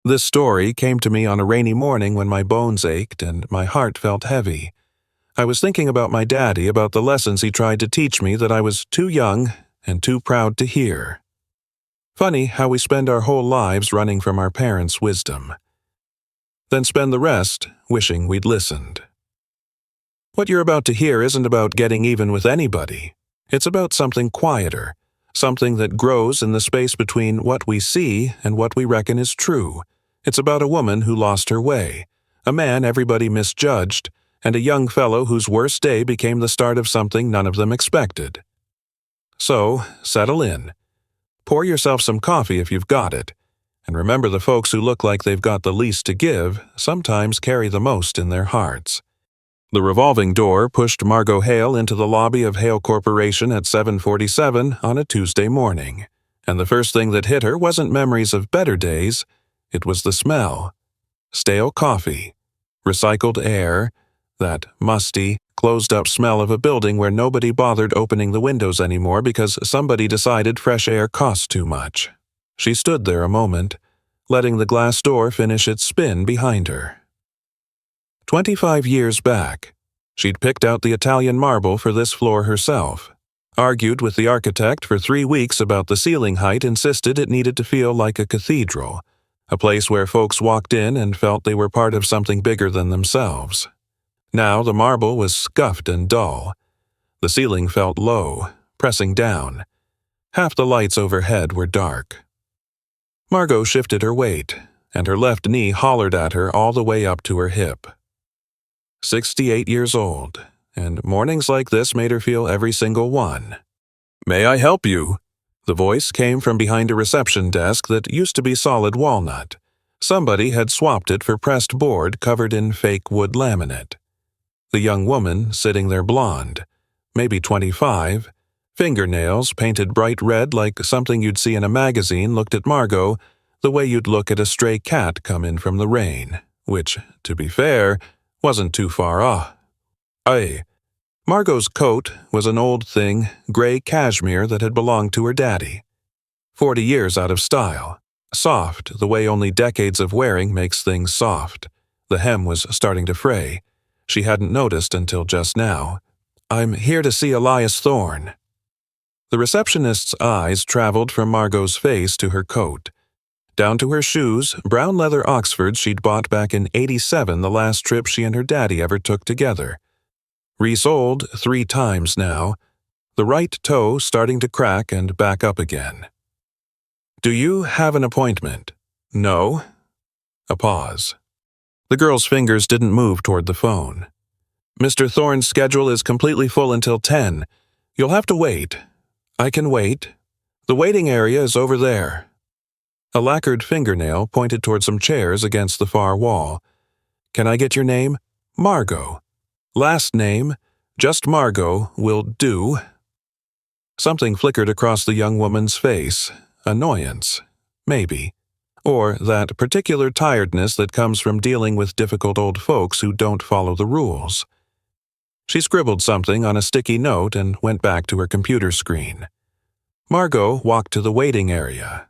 This story came to me on a rainy morning when my bones ached and my heart felt heavy. I was thinking about my daddy, about the lessons he tried to teach me that I was too young and too proud to hear. Funny how we spend our whole lives running from our parents' wisdom, then spend the rest wishing we'd listened. What you're about to hear isn't about getting even with anybody. It's about something quieter, something that grows in the space between what we see and what we reckon is true. It's about a woman who lost her way, a man everybody misjudged, and a young fellow whose worst day became the start of something none of them expected. So, settle in. Pour yourself some coffee if you've got it, and remember the folks who look like they've got the least to give sometimes carry the most in their hearts. The revolving door pushed Margot Hale into the lobby of Hale Corporation at 7:47 on a Tuesday morning, and the first thing that hit her wasn't memories of better days, it was the smell. Stale coffee, recycled air, that musty, closed-up smell of a building where nobody bothered opening the windows anymore because somebody decided fresh air cost too much. She stood there a moment, letting the glass door finish its spin behind her. 25 years back, she'd picked out the Italian marble for this floor herself, argued with the architect for 3 weeks about the ceiling height, insisted it needed to feel like a cathedral, a place where folks walked in and felt they were part of something bigger than themselves. Now the marble was scuffed and dull. The ceiling felt low, pressing down. Half the lights overhead were dark. Margot shifted her weight, and her left knee hollered at her all the way up to her hip. 68 years old, and mornings like this made her feel every single one. "May I help you?" The voice came from behind a reception desk that used to be solid walnut. Somebody had swapped it for pressed board covered in fake wood laminate. The young woman, sitting there blonde, maybe 25, fingernails painted bright red like something you'd see in a magazine, looked at Margot the way you'd look at a stray cat come in from the rain, which, to be fair, wasn't too far off. Aye. Margot's coat was an old thing, gray cashmere that had belonged to her daddy. 40 years out of style. Soft, the way only decades of wearing makes things soft. The hem was starting to fray. She hadn't noticed until just now. "I'm here to see Elias Thorne." The receptionist's eyes traveled from Margot's face to her coat, down to her shoes, brown leather Oxfords she'd bought back in '87, the last trip she and her daddy ever took together. Resoled 3 times now, the right toe starting to crack and back up again. "Do you have an appointment?" "No." A pause. The girl's fingers didn't move toward the phone. "Mr. Thorne's schedule is completely full until 10. You'll have to wait." "I can wait. The waiting area is over there." A lacquered fingernail pointed toward some chairs against the far wall. "Can I get your name?" "Margot." "Last name? Just Margot will do." Something flickered across the young woman's face. Annoyance, maybe. Or that particular tiredness that comes from dealing with difficult old folks who don't follow the rules. She scribbled something on a sticky note and went back to her computer screen. Margot walked to the waiting area.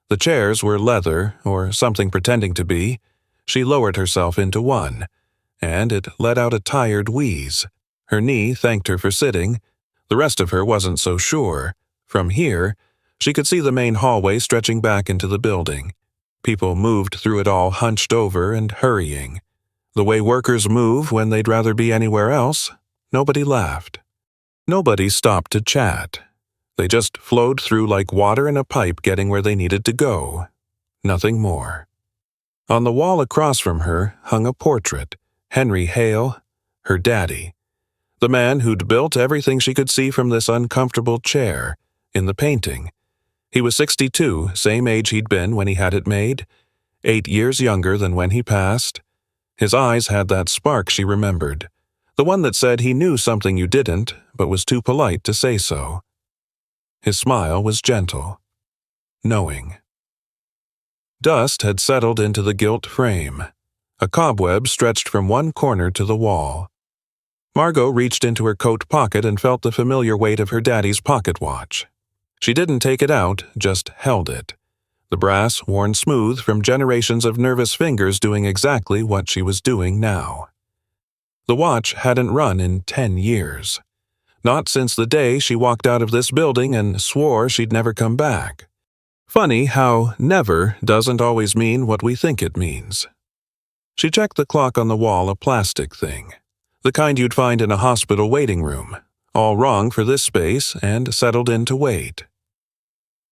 The chairs were leather, or something pretending to be. She lowered herself into one, and it let out a tired wheeze. Her knee thanked her for sitting. The rest of her wasn't so sure. From here, she could see the main hallway stretching back into the building. People moved through it all hunched over and hurrying. The way workers move when they'd rather be anywhere else. Nobody laughed. Nobody stopped to chat. They just flowed through like water in a pipe getting where they needed to go. Nothing more. On the wall across from her hung a portrait. Henry Hale, her daddy. The man who'd built everything she could see from this uncomfortable chair, in the painting. He was 62, same age he'd been when he had it made, 8 years younger than when he passed. His eyes had that spark she remembered, the one that said he knew something you didn't, but was too polite to say so. His smile was gentle, knowing. Dust had settled into the gilt frame. A cobweb stretched from one corner to the wall. Margot reached into her coat pocket and felt the familiar weight of her daddy's pocket watch. She didn't take it out, just held it. the brass worn smooth from generations of nervous fingers doing exactly what she was doing now. The watch hadn't run in 10 years. Not since the day she walked out of this building and swore she'd never come back. Funny how never doesn't always mean what we think it means. She checked the clock on the wall, a plastic thing. The kind you'd find in a hospital waiting room. All wrong for this space, and settled in to wait.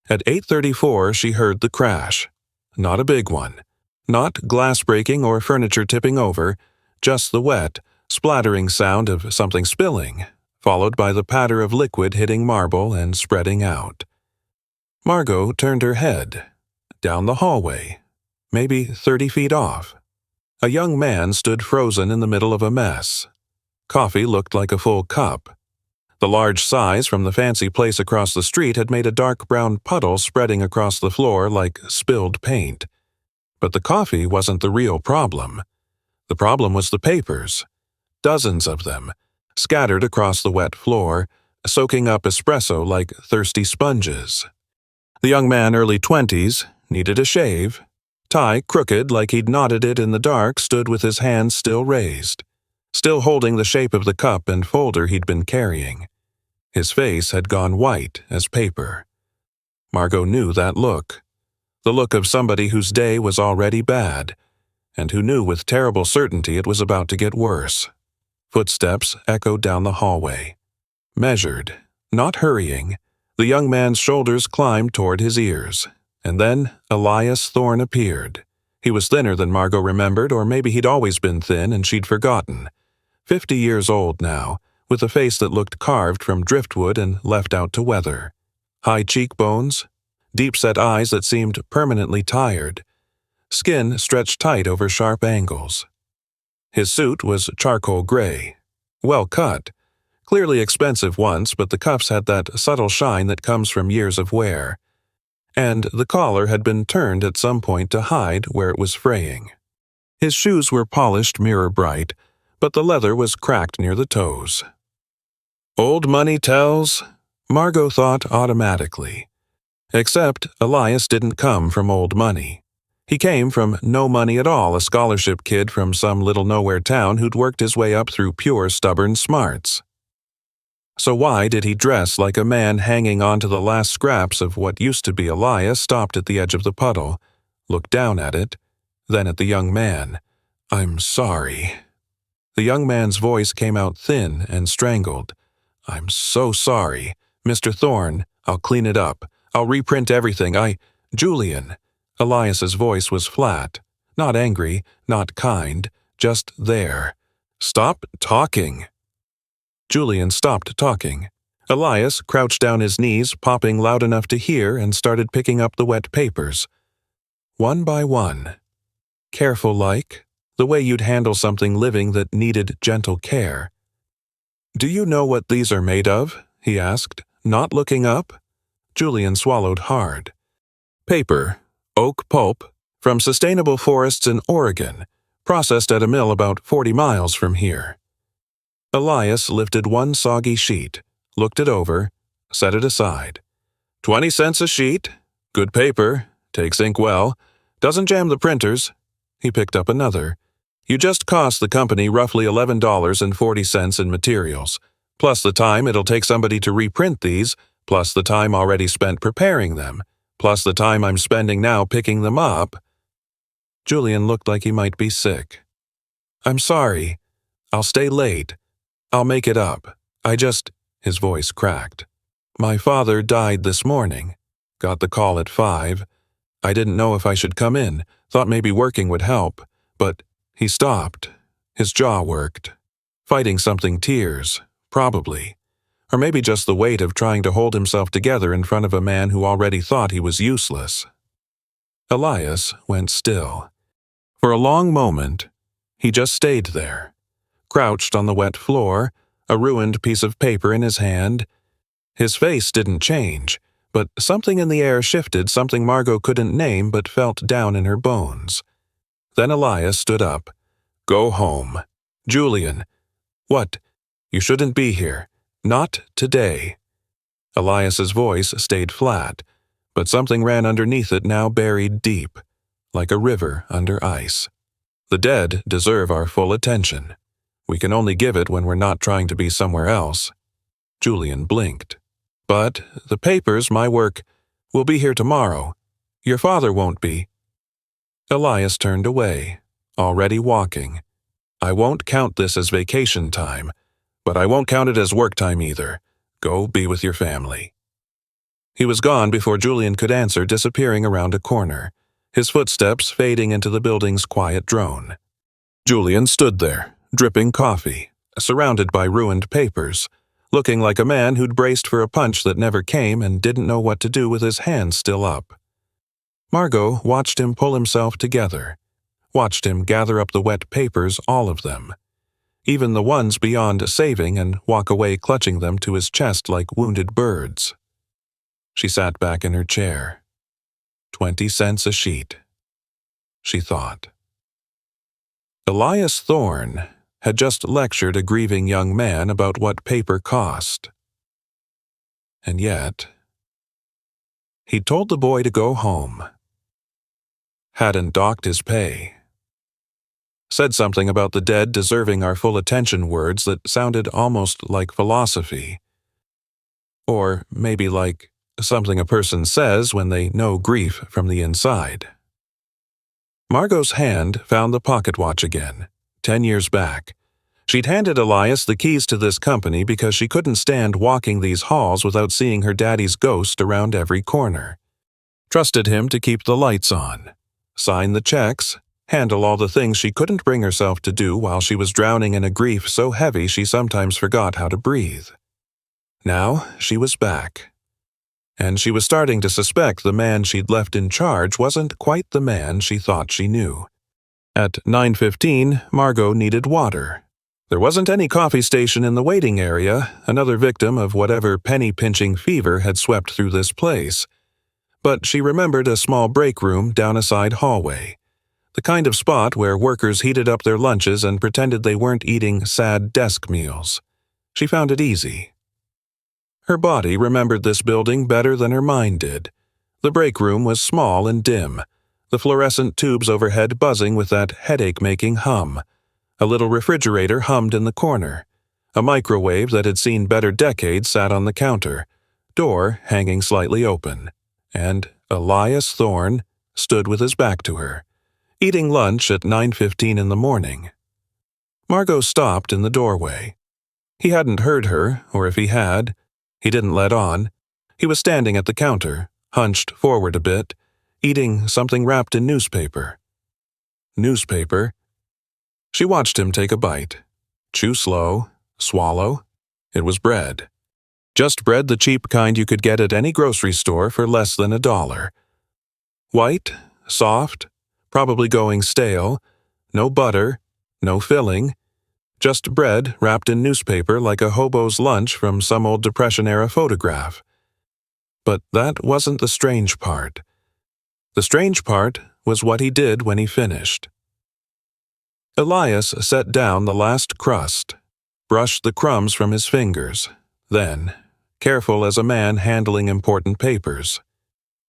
At 8:34 she heard the crash. Not a big one. Not glass breaking or furniture tipping over, just the wet, splattering sound of something spilling, followed by the patter of liquid hitting marble and spreading out. Margot turned her head. Down the hallway, maybe 30 feet off. A young man stood frozen in the middle of a mess. Coffee looked like a full cup. The large size from the fancy place across the street had made a dark brown puddle spreading across the floor like spilled paint. But the coffee wasn't the real problem. The problem was the papers. Dozens of them, scattered across the wet floor, soaking up espresso like thirsty sponges. The young man, early 20s, needed a shave. Tie, crooked like he'd knotted it in the dark, stood with his hands still raised, still holding the shape of the cup and folder he'd been carrying. His face had gone white as paper. Margot knew that look. The look of somebody whose day was already bad, and who knew with terrible certainty it was about to get worse. Footsteps echoed down the hallway. Measured, not hurrying, the young man's shoulders climbed toward his ears. And then Elias Thorne appeared. He was thinner than Margot remembered, or maybe he'd always been thin and she'd forgotten. 50 years old now, with a face that looked carved from driftwood and left out to weather. High cheekbones, deep-set eyes that seemed permanently tired. Skin stretched tight over sharp angles. His suit was charcoal gray. Well cut. Clearly expensive once, but the cuffs had that subtle shine that comes from years of wear. And the collar had been turned at some point to hide where it was fraying. His shoes were polished mirror-bright, but the leather was cracked near the toes. Old money tells, Margot thought automatically. Except Elias didn't come from old money. He came from no money at all, a scholarship kid from some little nowhere town who'd worked his way up through pure stubborn smarts. So why did he dress like a man hanging on to the last scraps of what used to be Elias, stopped at the edge of the puddle, looked down at it, then at the young man? "I'm sorry." The young man's voice came out thin and strangled. "I'm so sorry. Mr. Thorne, I'll clean it up. I'll reprint everything. Julian." Elias's voice was flat. Not angry, not kind, just there. "Stop talking." Julian stopped talking. Elias crouched down his knees, popping loud enough to hear, and started picking up the wet papers. One by one. Careful like, the way you'd handle something living that needed gentle care. "Do you know what these are made of?" he asked, not looking up. Julian swallowed hard. "Paper, oak pulp, from sustainable forests in Oregon, processed at a mill about 40 miles from here." Elias lifted one soggy sheet, looked it over, set it aside. 20 cents a sheet. Good paper. Takes ink well. Doesn't jam the printers." He picked up another. "You just cost the company roughly $11.40 in materials, plus the time it'll take somebody to reprint these, plus the time already spent preparing them, plus the time I'm spending now picking them up." Julian looked like he might be sick. "I'm sorry. I'll stay late. I'll make it up. His voice cracked. "My father died this morning. Got the call at 5. I didn't know if I should come in, thought maybe working would help, but he stopped. His jaw worked. Fighting something, tears, probably. Or maybe just the weight of trying to hold himself together in front of a man who already thought he was useless." Elias went still. For a long moment, he just stayed there. Crouched on the wet floor, a ruined piece of paper in his hand. His face didn't change, but something in the air shifted, something Margot couldn't name but felt down in her bones. Then Elias stood up. "Go home. Julian." "What? You shouldn't be here. Not today." Elias's voice stayed flat, but something ran underneath it now buried deep, like a river under ice. The dead deserve our full attention. We can only give it when we're not trying to be somewhere else. Julian blinked. But the papers, my work, will be here tomorrow. Your father won't be. Elias turned away, already walking. I won't count this as vacation time, but I won't count it as work time either. Go be with your family. He was gone before Julian could answer, disappearing around a corner, his footsteps fading into the building's quiet drone. Julian stood there, dripping coffee, surrounded by ruined papers, looking like a man who'd braced for a punch that never came and didn't know what to do with his hands still up. Margot watched him pull himself together, watched him gather up the wet papers, all of them, even the ones beyond saving, and walk away clutching them to his chest like wounded birds. She sat back in her chair. 20 cents a sheet, she thought. Elias Thorne had just lectured a grieving young man about what paper cost. And yet, he'd told the boy to go home. Hadn't docked his pay. Said something about the dead deserving our full attention, words that sounded almost like philosophy. Or maybe like something a person says when they know grief from the inside. Margot's hand found the pocket watch again, 10 years back. She'd handed Elias the keys to this company because she couldn't stand walking these halls without seeing her daddy's ghost around every corner. Trusted him to keep the lights on, sign the checks, handle all the things she couldn't bring herself to do while she was drowning in a grief so heavy she sometimes forgot how to breathe. Now she was back. And she was starting to suspect the man she'd left in charge wasn't quite the man she thought she knew. At 9:15, Margot needed water. There wasn't any coffee station in the waiting area, another victim of whatever penny-pinching fever had swept through this place. But she remembered a small break room down a side hallway, the kind of spot where workers heated up their lunches and pretended they weren't eating sad desk meals. She found it easy. Her body remembered this building better than her mind did. The break room was small and dim, the fluorescent tubes overhead buzzing with that headache-making hum. A little refrigerator hummed in the corner. A microwave that had seen better decades sat on the counter, door hanging slightly open. And Elias Thorne stood with his back to her, eating lunch at 9:15 in the morning. Margot stopped in the doorway. He hadn't heard her, or if he had, he didn't let on. He was standing at the counter, hunched forward a bit, eating something wrapped in newspaper. Newspaper? She watched him take a bite. Chew slow, swallow. It was bread. Just bread, the cheap kind you could get at any grocery store for less than $1. White, soft, probably going stale, no butter, no filling, just bread wrapped in newspaper like a hobo's lunch from some old Depression-era photograph. But that wasn't the strange part. The strange part was what he did when he finished. Elias set down the last crust, brushed the crumbs from his fingers, then, careful as a man handling important papers,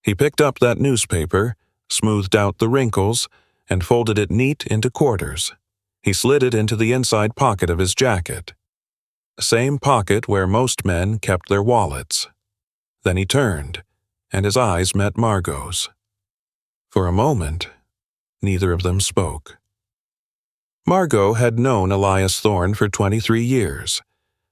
he picked up that newspaper, smoothed out the wrinkles, and folded it neat into quarters. He slid it into the inside pocket of his jacket. Same pocket where most men kept their wallets. Then he turned, and his eyes met Margot's. For a moment, neither of them spoke. Margot had known Elias Thorne for 23 years.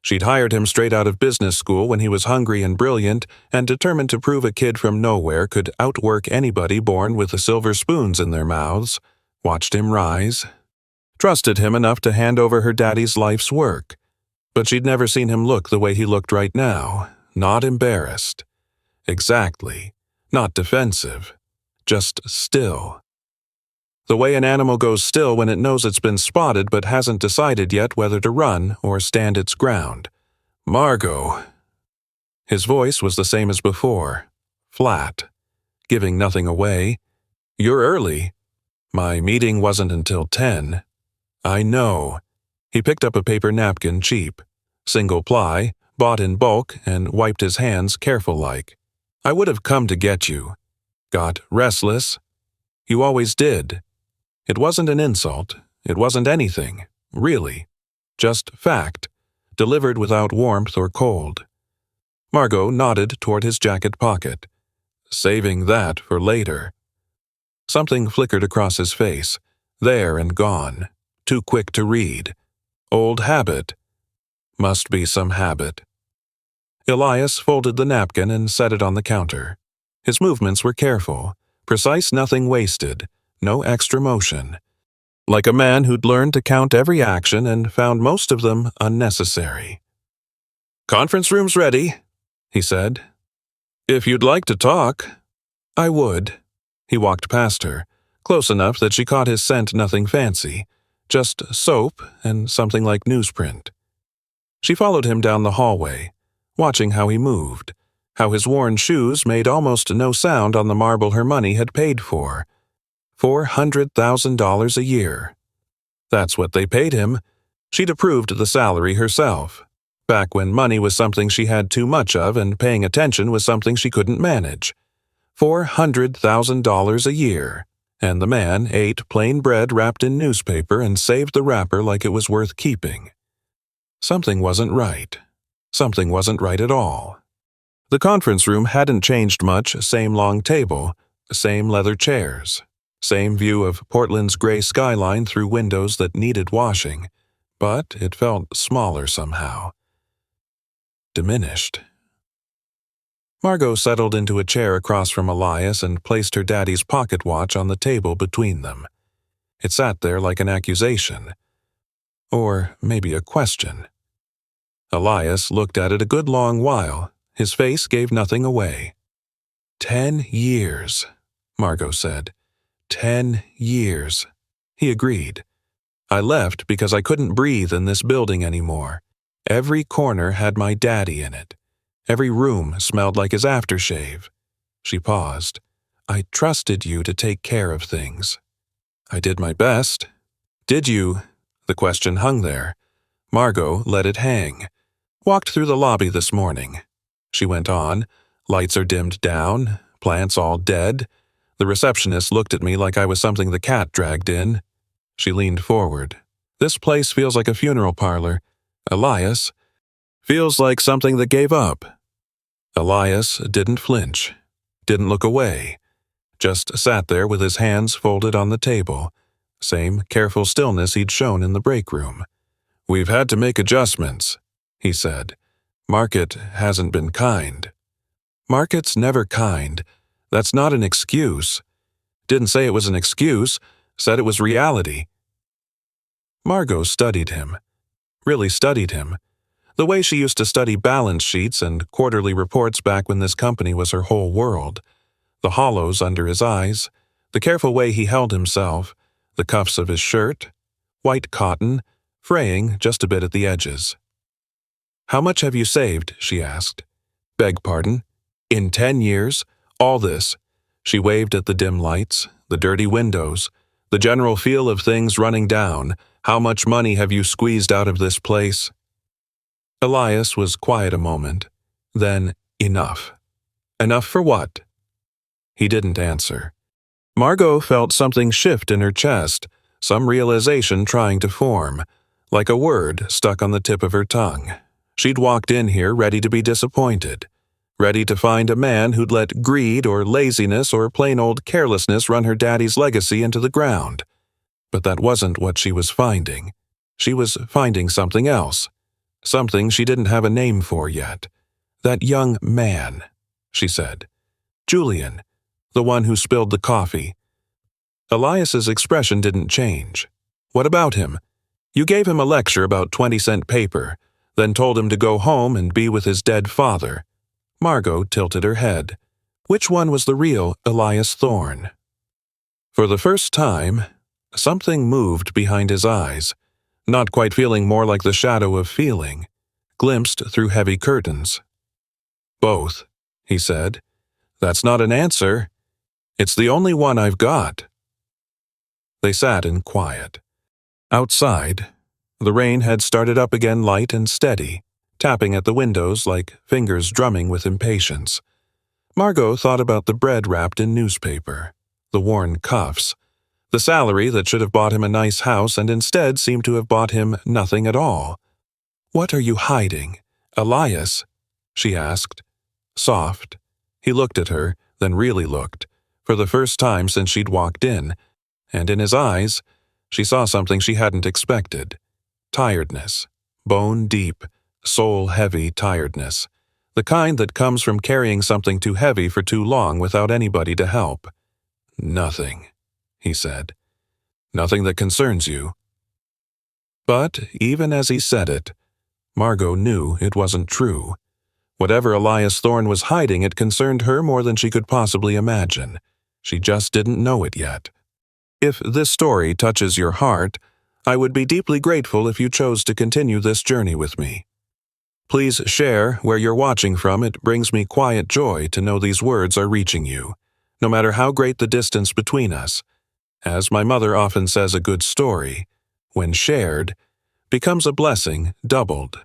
She'd hired him straight out of business school when he was hungry and brilliant and determined to prove a kid from nowhere could outwork anybody born with the silver spoons in their mouths, watched him rise, trusted him enough to hand over her daddy's life's work. But she'd never seen him look the way he looked right now, not embarrassed. Exactly, not defensive, just still. The way an animal goes still when it knows it's been spotted but hasn't decided yet whether to run or stand its ground. Margot. His voice was the same as before, flat, giving nothing away. You're early. My meeting wasn't until 10. I know. He picked up a paper napkin, cheap, single ply, bought in bulk, and wiped his hands careful-like. I would have come to get you. Got restless. You always did. It wasn't an insult. It wasn't anything, really. Just fact, delivered without warmth or cold. Margot nodded toward his jacket pocket. Saving that for later. Something flickered across his face. There and gone. Too quick to read. Old habit. Must be some habit. Elias folded the napkin and set it on the counter. His movements were careful, precise, nothing wasted, no extra motion. Like a man who'd learned to count every action and found most of them unnecessary. "Conference room's ready," he said. "If you'd like to talk." "I would." He walked past her, close enough that she caught his scent, nothing fancy, just soap and something like newsprint. She followed him down the hallway, watching how he moved, how his worn shoes made almost no sound on the marble her money had paid for. $400,000 a year. That's what they paid him. She'd approved the salary herself, back when money was something she had too much of and paying attention was something she couldn't manage. $400,000 a year, and the man ate plain bread wrapped in newspaper and saved the wrapper like it was worth keeping. Something wasn't right. Something wasn't right at all. The conference room hadn't changed much, same long table, same leather chairs. Same view of Portland's gray skyline through windows that needed washing, but it felt smaller somehow. Diminished. Margot settled into a chair across from Elias and placed her daddy's pocket watch on the table between them. It sat there like an accusation. Or maybe a question. Elias looked at it a good long while. His face gave nothing away. 10 years, Margot said. 10 years. He agreed. I left because I couldn't breathe in this building anymore. Every corner had my daddy in it. Every room smelled like his aftershave. She paused. I trusted you to take care of things. I did my best. Did you? The question hung there. Margot let it hang. Walked through the lobby this morning. She went on. Lights are dimmed down. Plants all dead. The receptionist looked at me like I was something the cat dragged in. She leaned forward. This place feels like a funeral parlor. Elias, feels like something that gave up. Elias didn't flinch, didn't look away, just sat there with his hands folded on the table, same careful stillness he'd shown in the break room. We've had to make adjustments, he said. Market hasn't been kind. Market's never kind. That's not an excuse. Didn't say it was an excuse, said it was reality. Margot studied him. Really studied him. The way she used to study balance sheets and quarterly reports back when this company was her whole world. The hollows under his eyes, the careful way he held himself, the cuffs of his shirt, white cotton, fraying just a bit at the edges. How much have you saved? She asked. Beg pardon? In 10 years? All this. She waved at the dim lights, the dirty windows, the general feel of things running down. How much money have you squeezed out of this place? Elias was quiet a moment. Then, enough. Enough for what? He didn't answer. Margot felt something shift in her chest, some realization trying to form, like a word stuck on the tip of her tongue. She'd walked in here ready to be disappointed. Ready to find a man who'd let greed or laziness or plain old carelessness run her daddy's legacy into the ground. But that wasn't what she was finding. She was finding something else. Something she didn't have a name for yet. That young man, she said. Julian, the one who spilled the coffee. Elias's expression didn't change. What about him? You gave him a lecture about 20-cent paper, then told him to go home and be with his dead father. Margot tilted her head. Which one was the real Elias Thorne? For the first time, something moved behind his eyes, not quite feeling more like the shadow of feeling, glimpsed through heavy curtains. Both, he said. That's not an answer. It's the only one I've got. They sat in quiet. Outside, the rain had started up again light and steady, tapping at the windows like fingers drumming with impatience. Margot thought about the bread wrapped in newspaper, the worn cuffs, the salary that should have bought him a nice house and instead seemed to have bought him nothing at all. "What are you hiding, Elias?" she asked. Soft. He looked at her, then really looked, for the first time since she'd walked in, and in his eyes, she saw something she hadn't expected. Tiredness. Bone-deep, soul-heavy tiredness. The kind that comes from carrying something too heavy for too long without anybody to help. "Nothing," he said. "Nothing that concerns you." But even as he said it, Margot knew it wasn't true. Whatever Elias Thorne was hiding, it concerned her more than she could possibly imagine. She just didn't know it yet. If this story touches your heart, I would be deeply grateful if you chose to continue this journey with me. Please share where you're watching from. It brings me quiet joy to know these words are reaching you, no matter how great the distance between us. As my mother often says, a good story, when shared, becomes a blessing doubled.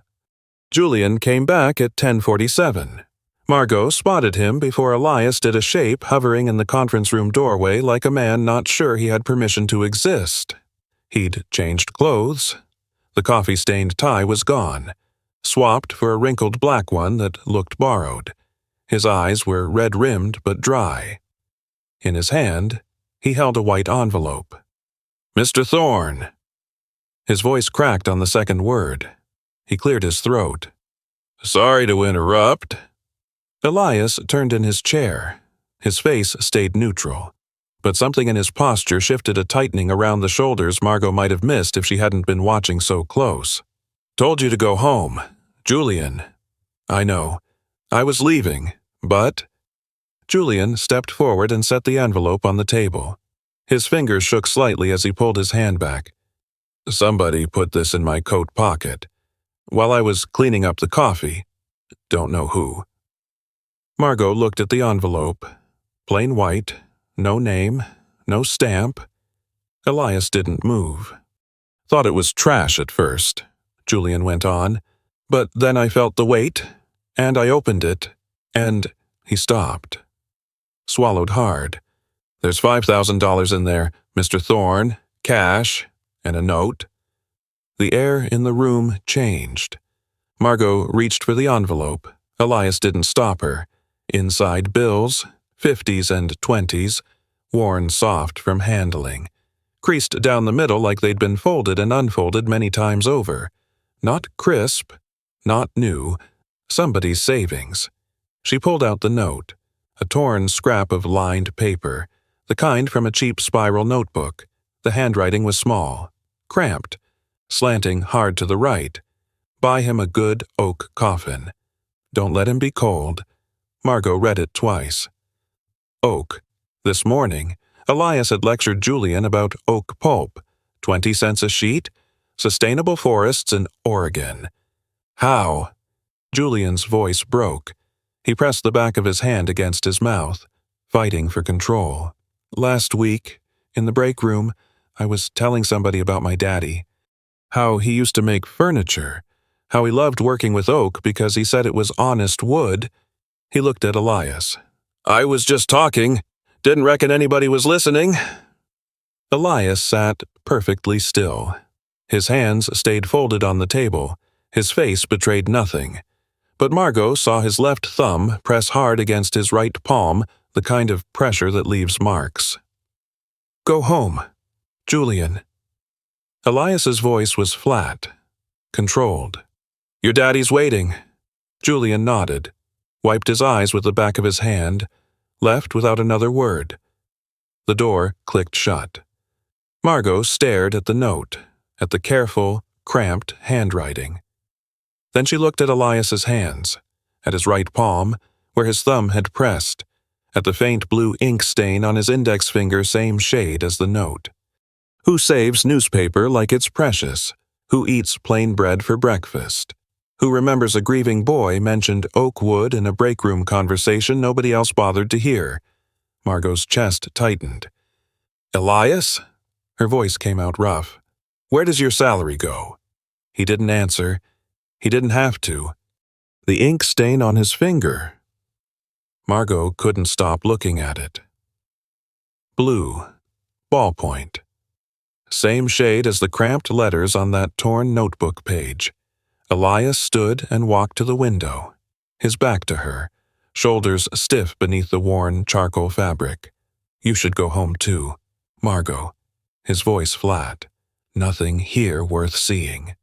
Julian came back at 10:47. Margot spotted him before Elias did a shape hovering in the conference room doorway like a man not sure he had permission to exist. He'd changed clothes. The coffee-stained tie was gone, swapped for a wrinkled black one that looked borrowed. His eyes were red-rimmed but dry. In his hand, he held a white envelope. "Mr. Thorne." His voice cracked on the second word. He cleared his throat. "Sorry to interrupt." Elias turned in his chair. His face stayed neutral, but something in his posture shifted a tightening around the shoulders Margot might have missed if she hadn't been watching so close. "Told you to go home. Julian." "I know. I was leaving, but—" Julian stepped forward and set the envelope on the table. His fingers shook slightly as he pulled his hand back. "Somebody put this in my coat pocket while I was cleaning up the coffee. Don't know who." Margot looked at the envelope. Plain white, no name, no stamp. Elias didn't move. "Thought it was trash at first," Julian went on, "but then I felt the weight, and I opened it, and—" He stopped. Swallowed hard. "There's $5,000 in there, Mr. Thorne, cash, and a note." The air in the room changed. Margot reached for the envelope. Elias didn't stop her. Inside bills, 50s and 20s, worn soft from handling. Creased down the middle like they'd been folded and unfolded many times over. Not crisp, not new, somebody's savings. She pulled out the note, a torn scrap of lined paper, the kind from a cheap spiral notebook. The handwriting was small, cramped, slanting hard to the right. "Buy him a good oak coffin. Don't let him be cold." Margot read it twice. Oak. This morning, Elias had lectured Julian about oak pulp, 20 cents a sheet, sustainable forests in Oregon. "How?" Julian's voice broke. He pressed the back of his hand against his mouth, fighting for control. "Last week, in the break room, I was telling somebody about my daddy. How he used to make furniture. How he loved working with oak because he said it was honest wood." He looked at Elias. "I was just talking. Didn't reckon anybody was listening." Elias sat perfectly still. His hands stayed folded on the table. His face betrayed nothing. But Margot saw his left thumb press hard against his right palm, the kind of pressure that leaves marks. "Go home, Julian." Elias's voice was flat, controlled. "Your daddy's waiting." Julian nodded, wiped his eyes with the back of his hand, left without another word. The door clicked shut. Margot stared at the note, at the careful, cramped handwriting. Then she looked at Elias's hands, at his right palm, where his thumb had pressed, at the faint blue ink stain on his index finger, same shade as the note. Who saves newspaper like it's precious? Who eats plain bread for breakfast? Who remembers a grieving boy mentioned oak wood in a break room conversation nobody else bothered to hear? Margot's chest tightened. "Elias?" Her voice came out rough. "Where does your salary go?" He didn't answer. He didn't have to. The ink stain on his finger. Margot couldn't stop looking at it. Blue. Ballpoint. Same shade as the cramped letters on that torn notebook page. Elias stood and walked to the window, his back to her, shoulders stiff beneath the worn charcoal fabric. You should go home too, Margot. His voice flat. Nothing here worth seeing.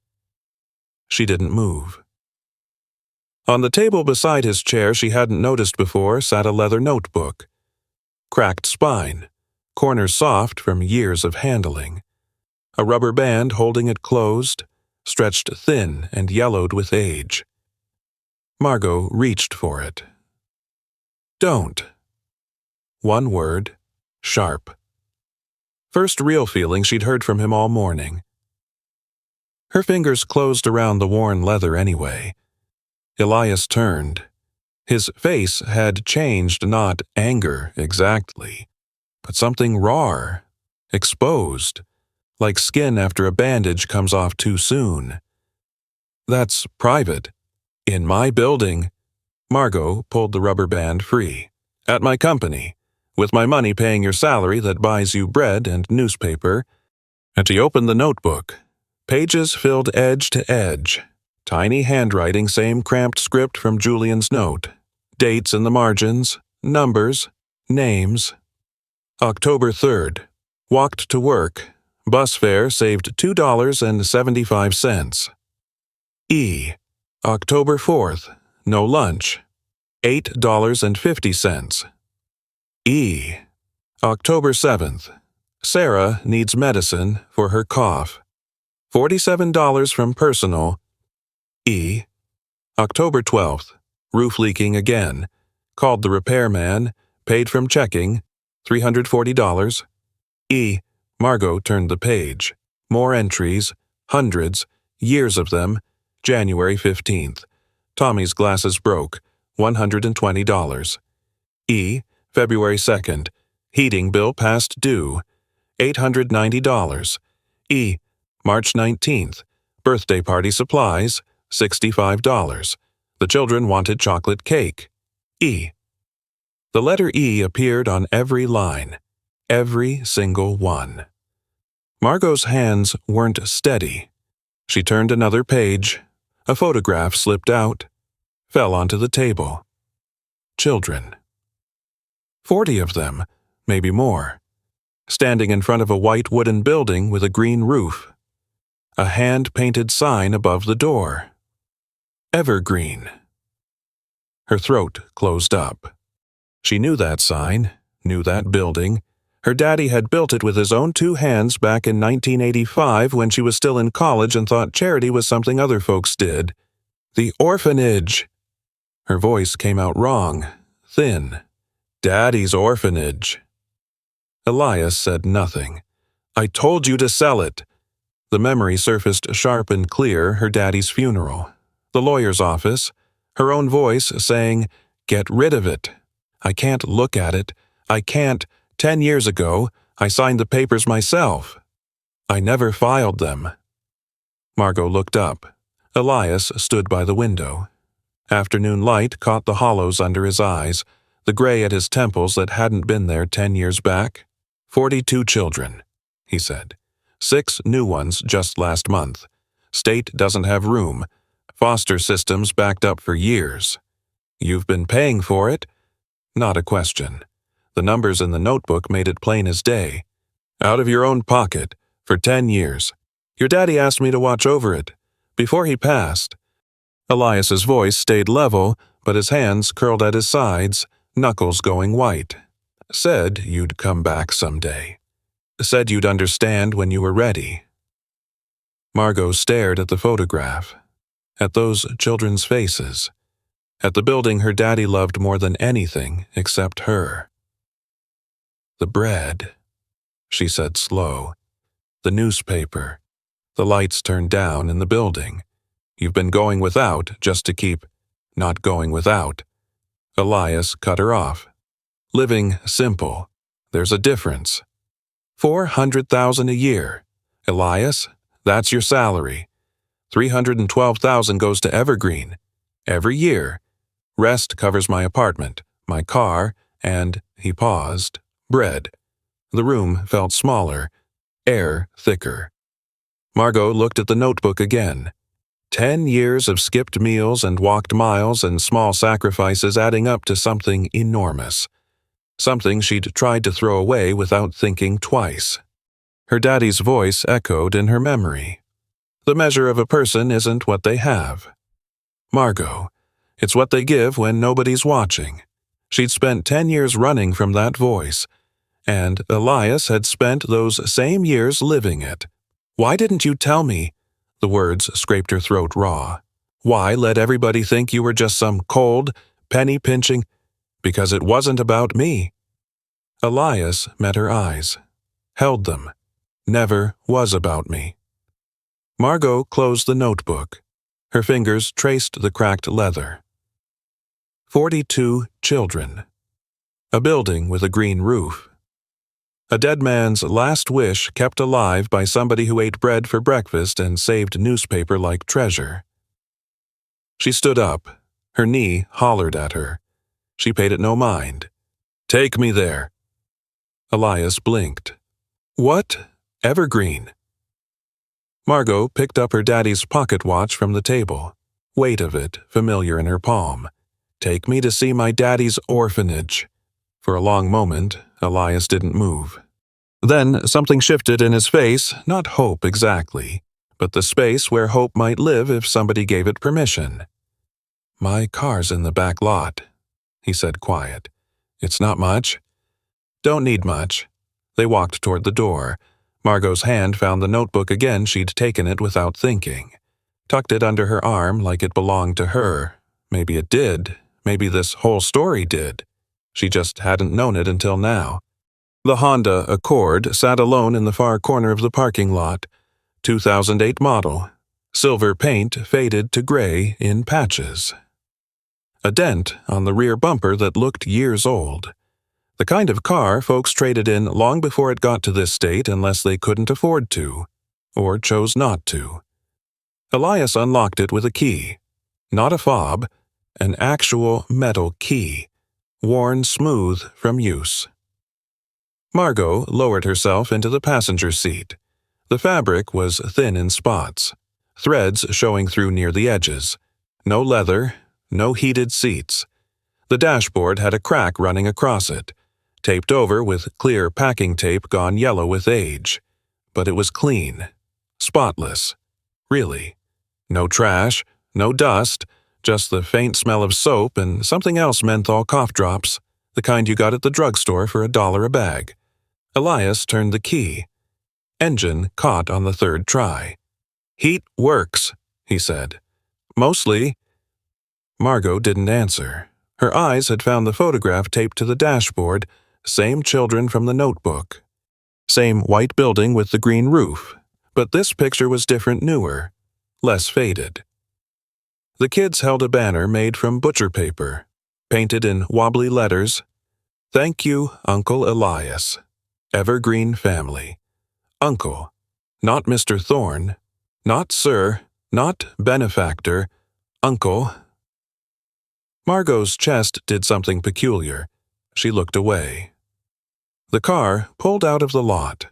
She didn't move. On the table beside his chair she hadn't noticed before sat a leather notebook. Cracked spine, corners soft from years of handling. A rubber band holding it closed, stretched thin and yellowed with age. Margot reached for it. Don't. One word, sharp. First real feeling she'd heard from him all morning. Her fingers closed around the worn leather anyway. Elias turned. His face had changed, not anger exactly, but something raw, exposed, like skin after a bandage comes off too soon. That's private. In my building. Margot pulled the rubber band free. At my company, with my money paying your salary that buys you bread and newspaper. And he opened the notebook. Pages filled edge to edge. Tiny handwriting, same cramped script from Julian's note. Dates in the margins, numbers, names. October 3rd. Walked to work. Bus fare saved $2.75. E. October 4th. No lunch. $8.50. E. October 7th. Sarah needs medicine for her cough. $47 from personal. E. October 12th. Roof leaking again. Called the repairman. Paid from checking. $340. E. Margot turned the page. More entries. Hundreds. Years of them. January 15th. Tommy's glasses broke. $120. E. February 2nd. Heating bill past due. $890. E. March 19th. Birthday party supplies. $65. The children wanted chocolate cake. E. The letter E appeared on every line. Every single one. Margot's hands weren't steady. She turned another page. A photograph slipped out. Fell onto the table. Children. 40 of them, maybe more. Standing in front of a white wooden building with a green roof. A hand-painted sign above the door. Evergreen. Her throat closed up. She knew that sign, knew that building. Her daddy had built it with his own two hands back in 1985 when she was still in college and thought charity was something other folks did. The orphanage. Her voice came out wrong, thin. Daddy's orphanage. Elias said nothing. I told you to sell it. The memory surfaced sharp and clear, her daddy's funeral. The lawyer's office. Her own voice saying, get rid of it. I can't look at it. I can't. 10 years ago, I signed the papers myself. I never filed them. Margot looked up. Elias stood by the window. Afternoon light caught the hollows under his eyes, the gray at his temples that hadn't been there 10 years back. 42 children, he said. 6 new ones just last month. State doesn't have room. Foster systems backed up for years. You've been paying for it? Not a question. The numbers in the notebook made it plain as day. Out of your own pocket, for 10 years. Your daddy asked me to watch over it. Before he passed. Elias's voice stayed level, but his hands curled at his sides, knuckles going white. Said you'd come back someday. Said you'd understand when you were ready. Margot stared at the photograph. At those children's faces. At the building her daddy loved more than anything except her. The bread, she said slow. The newspaper. The lights turned down in the building. You've been going without just to keep not going without. Elias cut her off. Living simple. There's a difference. $400,000 a year. Elias, that's your salary. $312,000 goes to Evergreen. Every year. Rest covers my apartment, my car, and, he paused, bread. The room felt smaller, air thicker. Margot looked at the notebook again. 10 years of skipped meals and walked miles and small sacrifices adding up to something enormous. Something she'd tried to throw away without thinking twice. Her daddy's voice echoed in her memory. The measure of a person isn't what they have. Margot, it's what they give when nobody's watching. She'd spent 10 years running from that voice, and Elias had spent those same years living it. Why didn't you tell me? The words scraped her throat raw. Why let everybody think you were just some cold, penny-pinching? Because it wasn't about me. Elias met her eyes, held them. Never was about me. Margot closed the notebook. Her fingers traced the cracked leather. 42 children. A building with a green roof. A dead man's last wish kept alive by somebody who ate bread for breakfast and saved newspaper like treasure. She stood up. Her knee hollered at her. She paid it no mind. Take me there. Elias blinked. What? Evergreen. Margot picked up her daddy's pocket watch from the table. Weight of it familiar in her palm. Take me to see my daddy's orphanage. For a long moment, Elias didn't move. Then something shifted in his face, not hope exactly, but the space where hope might live if somebody gave it permission. My car's in the back lot, he said quiet. It's not much. Don't need much. They walked toward the door. Margot's hand found the notebook again. She'd taken it without thinking. Tucked it under her arm like it belonged to her. Maybe it did. Maybe this whole story did. She just hadn't known it until now. The Honda Accord sat alone in the far corner of the parking lot. 2008 model. Silver paint faded to gray in patches. A dent on the rear bumper that looked years old. The kind of car folks traded in long before it got to this state unless they couldn't afford to, or chose not to. Elias unlocked it with a key. Not a fob, an actual metal key, worn smooth from use. Margot lowered herself into the passenger seat. The fabric was thin in spots, threads showing through near the edges. No leather, no heated seats. The dashboard had a crack running across it, taped over with clear packing tape gone yellow with age. But it was clean, spotless. Really. No trash, no dust, just the faint smell of soap and something else menthol cough drops, the kind you got at the drugstore for $1 a bag. Elias turned the key. Engine caught on the third try. Heat works, he said. Mostly. Margot didn't answer. Her eyes had found the photograph taped to the dashboard, same children from the notebook. Same white building with the green roof, but this picture was different, newer, less faded. The kids held a banner made from butcher paper, painted in wobbly letters. Thank you, Uncle Elias. Evergreen family. Uncle, not Mr. Thorne, not Sir, not benefactor, Uncle. Margot's chest did something peculiar. She looked away. The car pulled out of the lot.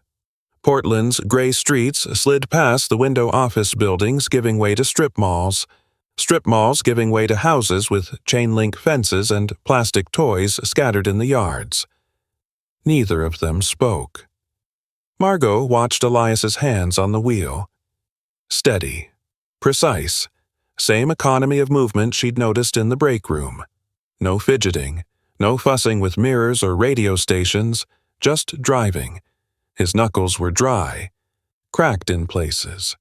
Portland's gray streets slid past the window office buildings giving way to strip malls giving way to houses with chain-link fences and plastic toys scattered in the yards. Neither of them spoke. Margot watched Elias's hands on the wheel. Steady, precise, same economy of movement she'd noticed in the break room. No fidgeting, no fussing with mirrors or radio stations, just driving. His knuckles were dry, cracked in places.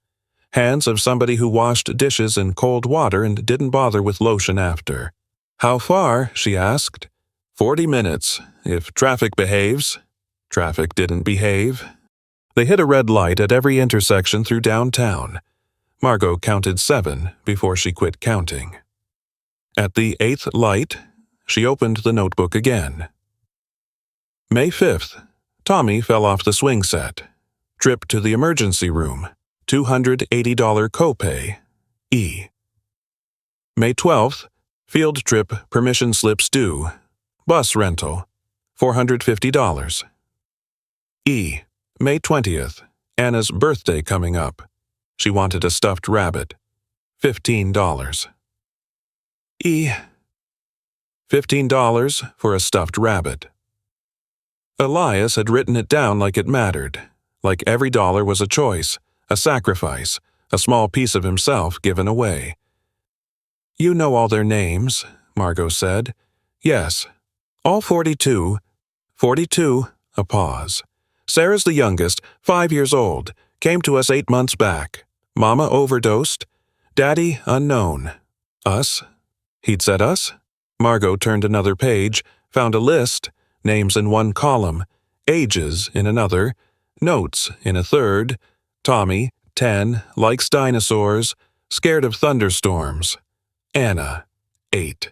Hands of somebody who washed dishes in cold water and didn't bother with lotion after. How far? She asked. 40 minutes, if traffic behaves. Traffic didn't behave. They hit a red light at every intersection through downtown. Margot counted 7 before she quit counting. At the 8th light, she opened the notebook again. May 5th, Tommy fell off the swing set. Trip to the emergency room. $280 copay. E. May 12th, field trip permission slips due. Bus rental, $450. E. May 20th. Anna's birthday coming up. She wanted a stuffed rabbit. $15. E. $15 for a stuffed rabbit. Elias had written it down like it mattered, like every dollar was a choice, a sacrifice, a small piece of himself given away. "You know all their names," Margot said. "Yes. All 42. 42, a pause. Sarah's the youngest, 5 years old, came to us 8 months back. Mama overdosed. Daddy, unknown. Us?" He'd said us? Margot turned another page, found a list, names in one column, ages in another, notes in a third. Tommy, 10, likes dinosaurs, scared of thunderstorms. Anna, 8.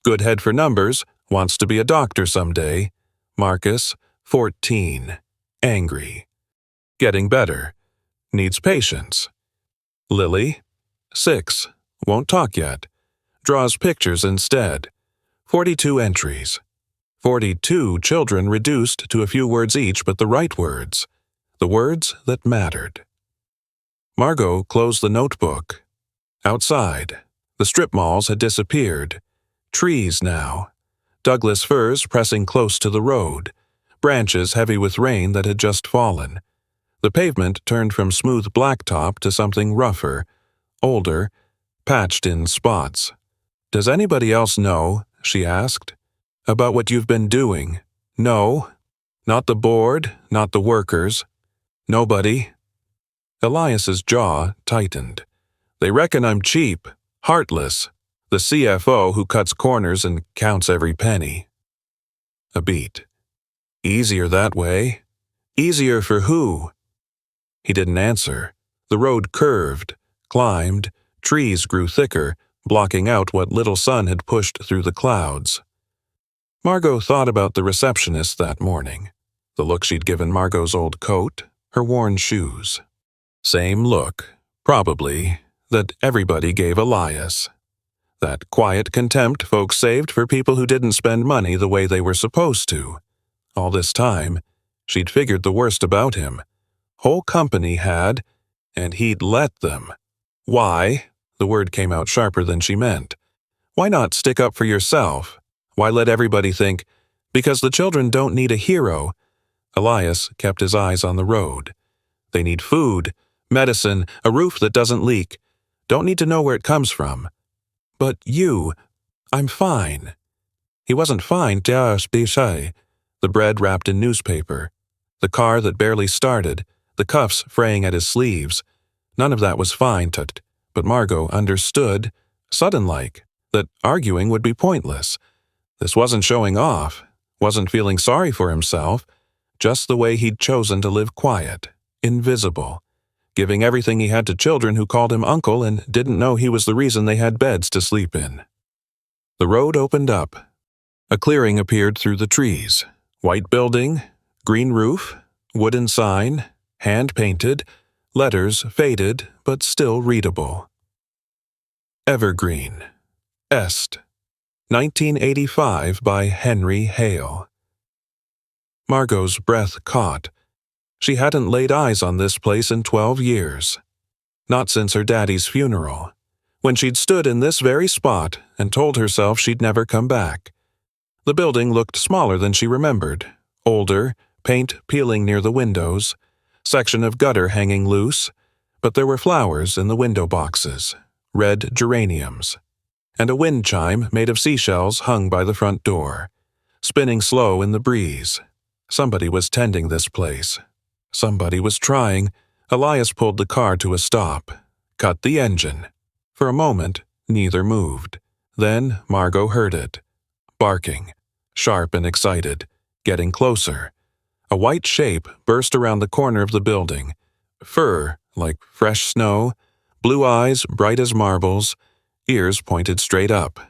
Good head for numbers, wants to be a doctor someday. Marcus, 14, angry. Getting better, needs patience. Lily, 6, won't talk yet, draws pictures instead. 42 entries. 42 children reduced to a few words each, but the right words. The words that mattered. Margot closed the notebook. Outside, the strip malls had disappeared. Trees now. Douglas firs pressing close to the road. Branches heavy with rain that had just fallen. The pavement turned from smooth blacktop to something rougher, older, patched in spots. "Does anybody else know," she asked, "about what you've been doing? No? Not the board, not the workers? Nobody?" Elias's jaw tightened. "They reckon I'm cheap, heartless, the CFO who cuts corners and counts every penny." A beat. "Easier that way. Easier for who?" He didn't answer. The road curved, climbed, trees grew thicker, blocking out what little sun had pushed through the clouds. Margot thought about the receptionist that morning. The look she'd given Margot's old coat, her worn shoes. Same look, probably, that everybody gave Elias. That quiet contempt folks saved for people who didn't spend money the way they were supposed to. All this time, she'd figured the worst about him. Whole company had, and he'd let them. Why? The word came out sharper than she meant. Why not stick up for yourself? Why let everybody think, because the children don't need a hero? Elias kept his eyes on the road. They need food, medicine, a roof that doesn't leak. Don't need to know where it comes from. But you, I'm fine. He wasn't fine, the bread wrapped in newspaper, the car that barely started, the cuffs fraying at his sleeves. None of that was fine, but Margot understood, sudden-like, that arguing would be pointless. This wasn't showing off, wasn't feeling sorry for himself, just the way he'd chosen to live quiet, invisible, giving everything he had to children who called him uncle and didn't know he was the reason they had beds to sleep in. The road opened up. A clearing appeared through the trees. White building, green roof, wooden sign, hand-painted, letters faded but still readable. Evergreen. Est. 1985 by Henry Hale. Margot's breath caught. She hadn't laid eyes on this place in 12 years. Not since her daddy's funeral, when she'd stood in this very spot and told herself she'd never come back. The building looked smaller than she remembered, older, paint peeling near the windows, section of gutter hanging loose, but there were flowers in the window boxes, red geraniums, and a wind chime made of seashells hung by the front door, spinning slow in the breeze. Somebody was tending this place. Somebody was trying. Elias pulled the car to a stop, cut the engine. For a moment, neither moved. Then Margot heard it. Barking, sharp and excited, getting closer. A white shape burst around the corner of the building. Fur, like fresh snow, blue eyes bright as marbles, ears pointed straight up.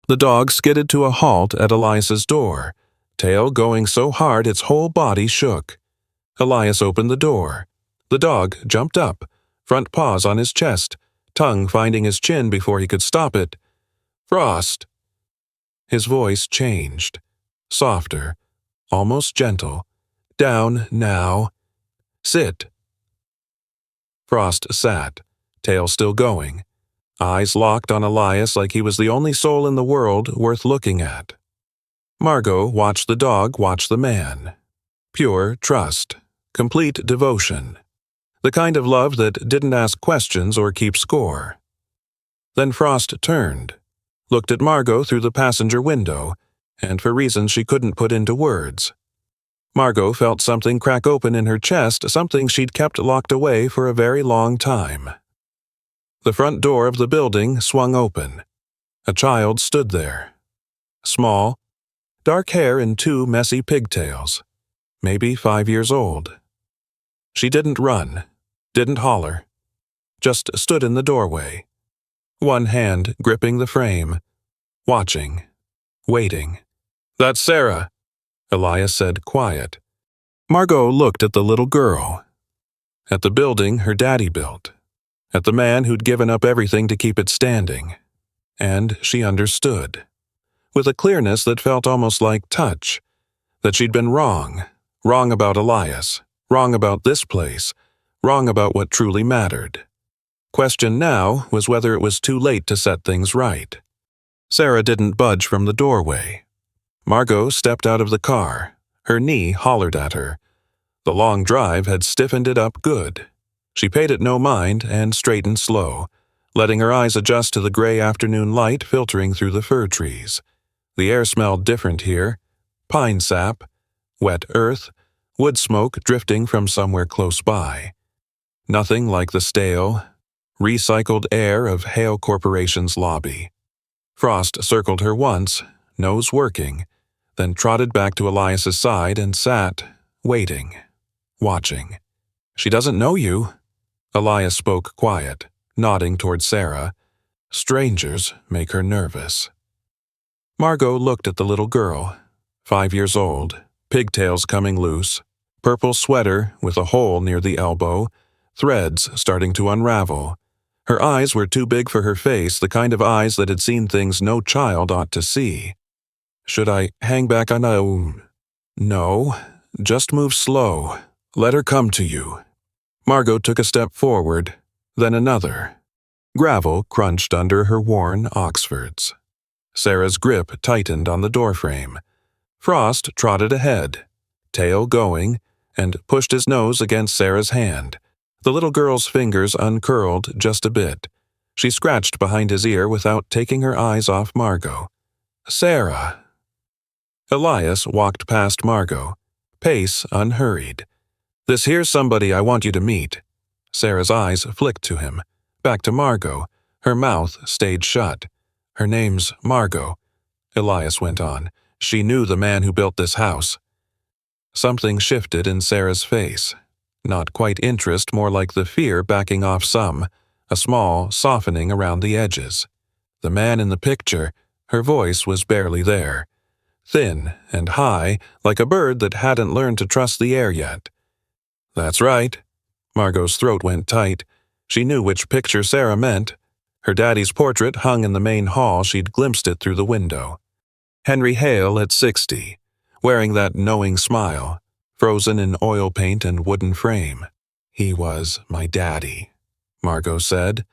The dog skidded to a halt at Elias's door, tail going so hard its whole body shook. Elias opened the door. The dog jumped up, front paws on his chest, tongue finding his chin before he could stop it. "Frost." His voice changed. softer, almost gentle. Down, now. Sit. Frost sat, tail still going, eyes locked on Elias like he was the only soul in the world worth looking at. Margot watched the dog watch the man. Pure trust, complete devotion. The kind of love that didn't ask questions or keep score. Then Frost turned, looked at Margot through the passenger window, and for reasons she couldn't put into words. Margot felt something crack open in her chest, something she'd kept locked away for a very long time. The front door of the building swung open. A child stood there. Small, dark hair and 2 messy pigtails. Maybe 5 years old. She didn't run, didn't holler, just stood in the doorway, one hand gripping the frame, watching, waiting. "That's Sarah," Elias said, quiet. Margot looked at the little girl, at the building her daddy built, at the man who'd given up everything to keep it standing. And she understood, with a clearness that felt almost like touch, that she'd been wrong about Elias, wrong about this place, wrong about what truly mattered. Question now was whether it was too late to set things right. Sarah didn't budge from the doorway. Margot stepped out of the car. Her knee hollered at her. The long drive had stiffened it up good. She paid it no mind and straightened slow, letting her eyes adjust to the gray afternoon light filtering through the fir trees. The air smelled different here. Pine sap, wet earth, wood smoke drifting from somewhere close by. Nothing like the stale, recycled air of Hale Corporation's lobby. Frost circled her once, nose working, then trotted back to Elias's side and sat, waiting, watching. "She doesn't know you." Elias spoke quiet, nodding toward Sarah. "Strangers make her nervous." Margot looked at the little girl, 5 years old, pigtails coming loose, purple sweater with a hole near the elbow, threads starting to unravel. Her eyes were too big for her face, the kind of eyes that had seen things no child ought to see. "Should I hang back on a—" "No, just move slow. Let her come to you." Margot took a step forward, then another. Gravel crunched under her worn Oxfords. Sarah's grip tightened on the doorframe. Frost trotted ahead, tail going, and pushed his nose against Sarah's hand. The little girl's fingers uncurled just a bit. She scratched behind his ear without taking her eyes off Margot. "Sarah." Elias walked past Margot, pace unhurried. "This here's somebody I want you to meet." Sarah's eyes flicked to him, back to Margot. Her mouth stayed shut. "Her name's Margot," Elias went on. "She knew the man who built this house." Something shifted in Sarah's face. Not quite interest, more like the fear backing off some, a small softening around the edges. The man in the picture, her voice was barely there. Thin and high, like a bird that hadn't learned to trust the air yet. "That's right." Margot's throat went tight. She knew which picture Sarah meant. Her daddy's portrait hung in the main hall. She'd glimpsed it through the window. Henry Hale at 60, wearing that knowing smile, frozen in oil paint and wooden frame. "He was my daddy," Margot said.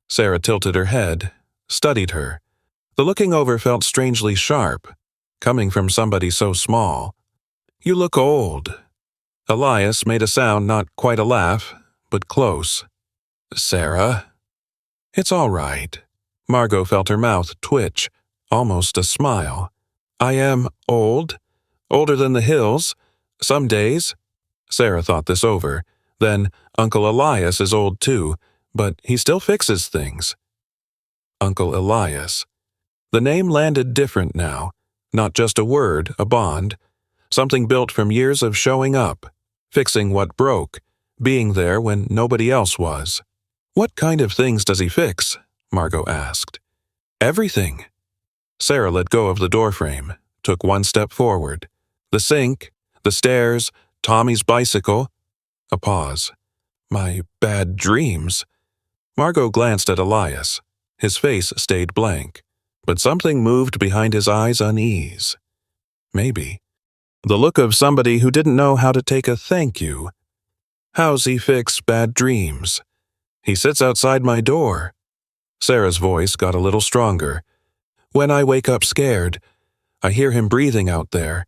Sarah tilted her head, studied her. The looking over felt strangely sharp, coming from somebody so small. "You look old." Elias made a sound not quite a laugh, but close. "Sarah?" "It's all right." Margot felt her mouth twitch, almost a smile. "I am old. Older than the hills. Some days." Sarah thought this over. Then, Uncle Elias is old too, but he still fixes things. Uncle Elias. The name landed different now. Not just a word, a bond. Something built from years of showing up, fixing what broke, being there when nobody else was. "What kind of things does he fix?" Margot asked. "Everything." Sarah let go of the doorframe, took one step forward. "The sink, the stairs, Tommy's bicycle." A pause. "My bad dreams." Margot glanced at Elias. His face stayed blank, but something moved behind his eyes unease. maybe. The look of somebody who didn't know how to take a thank you. How's he fix bad dreams? He sits outside my door. Sarah's voice got a little stronger. When I wake up scared, I hear him breathing out there.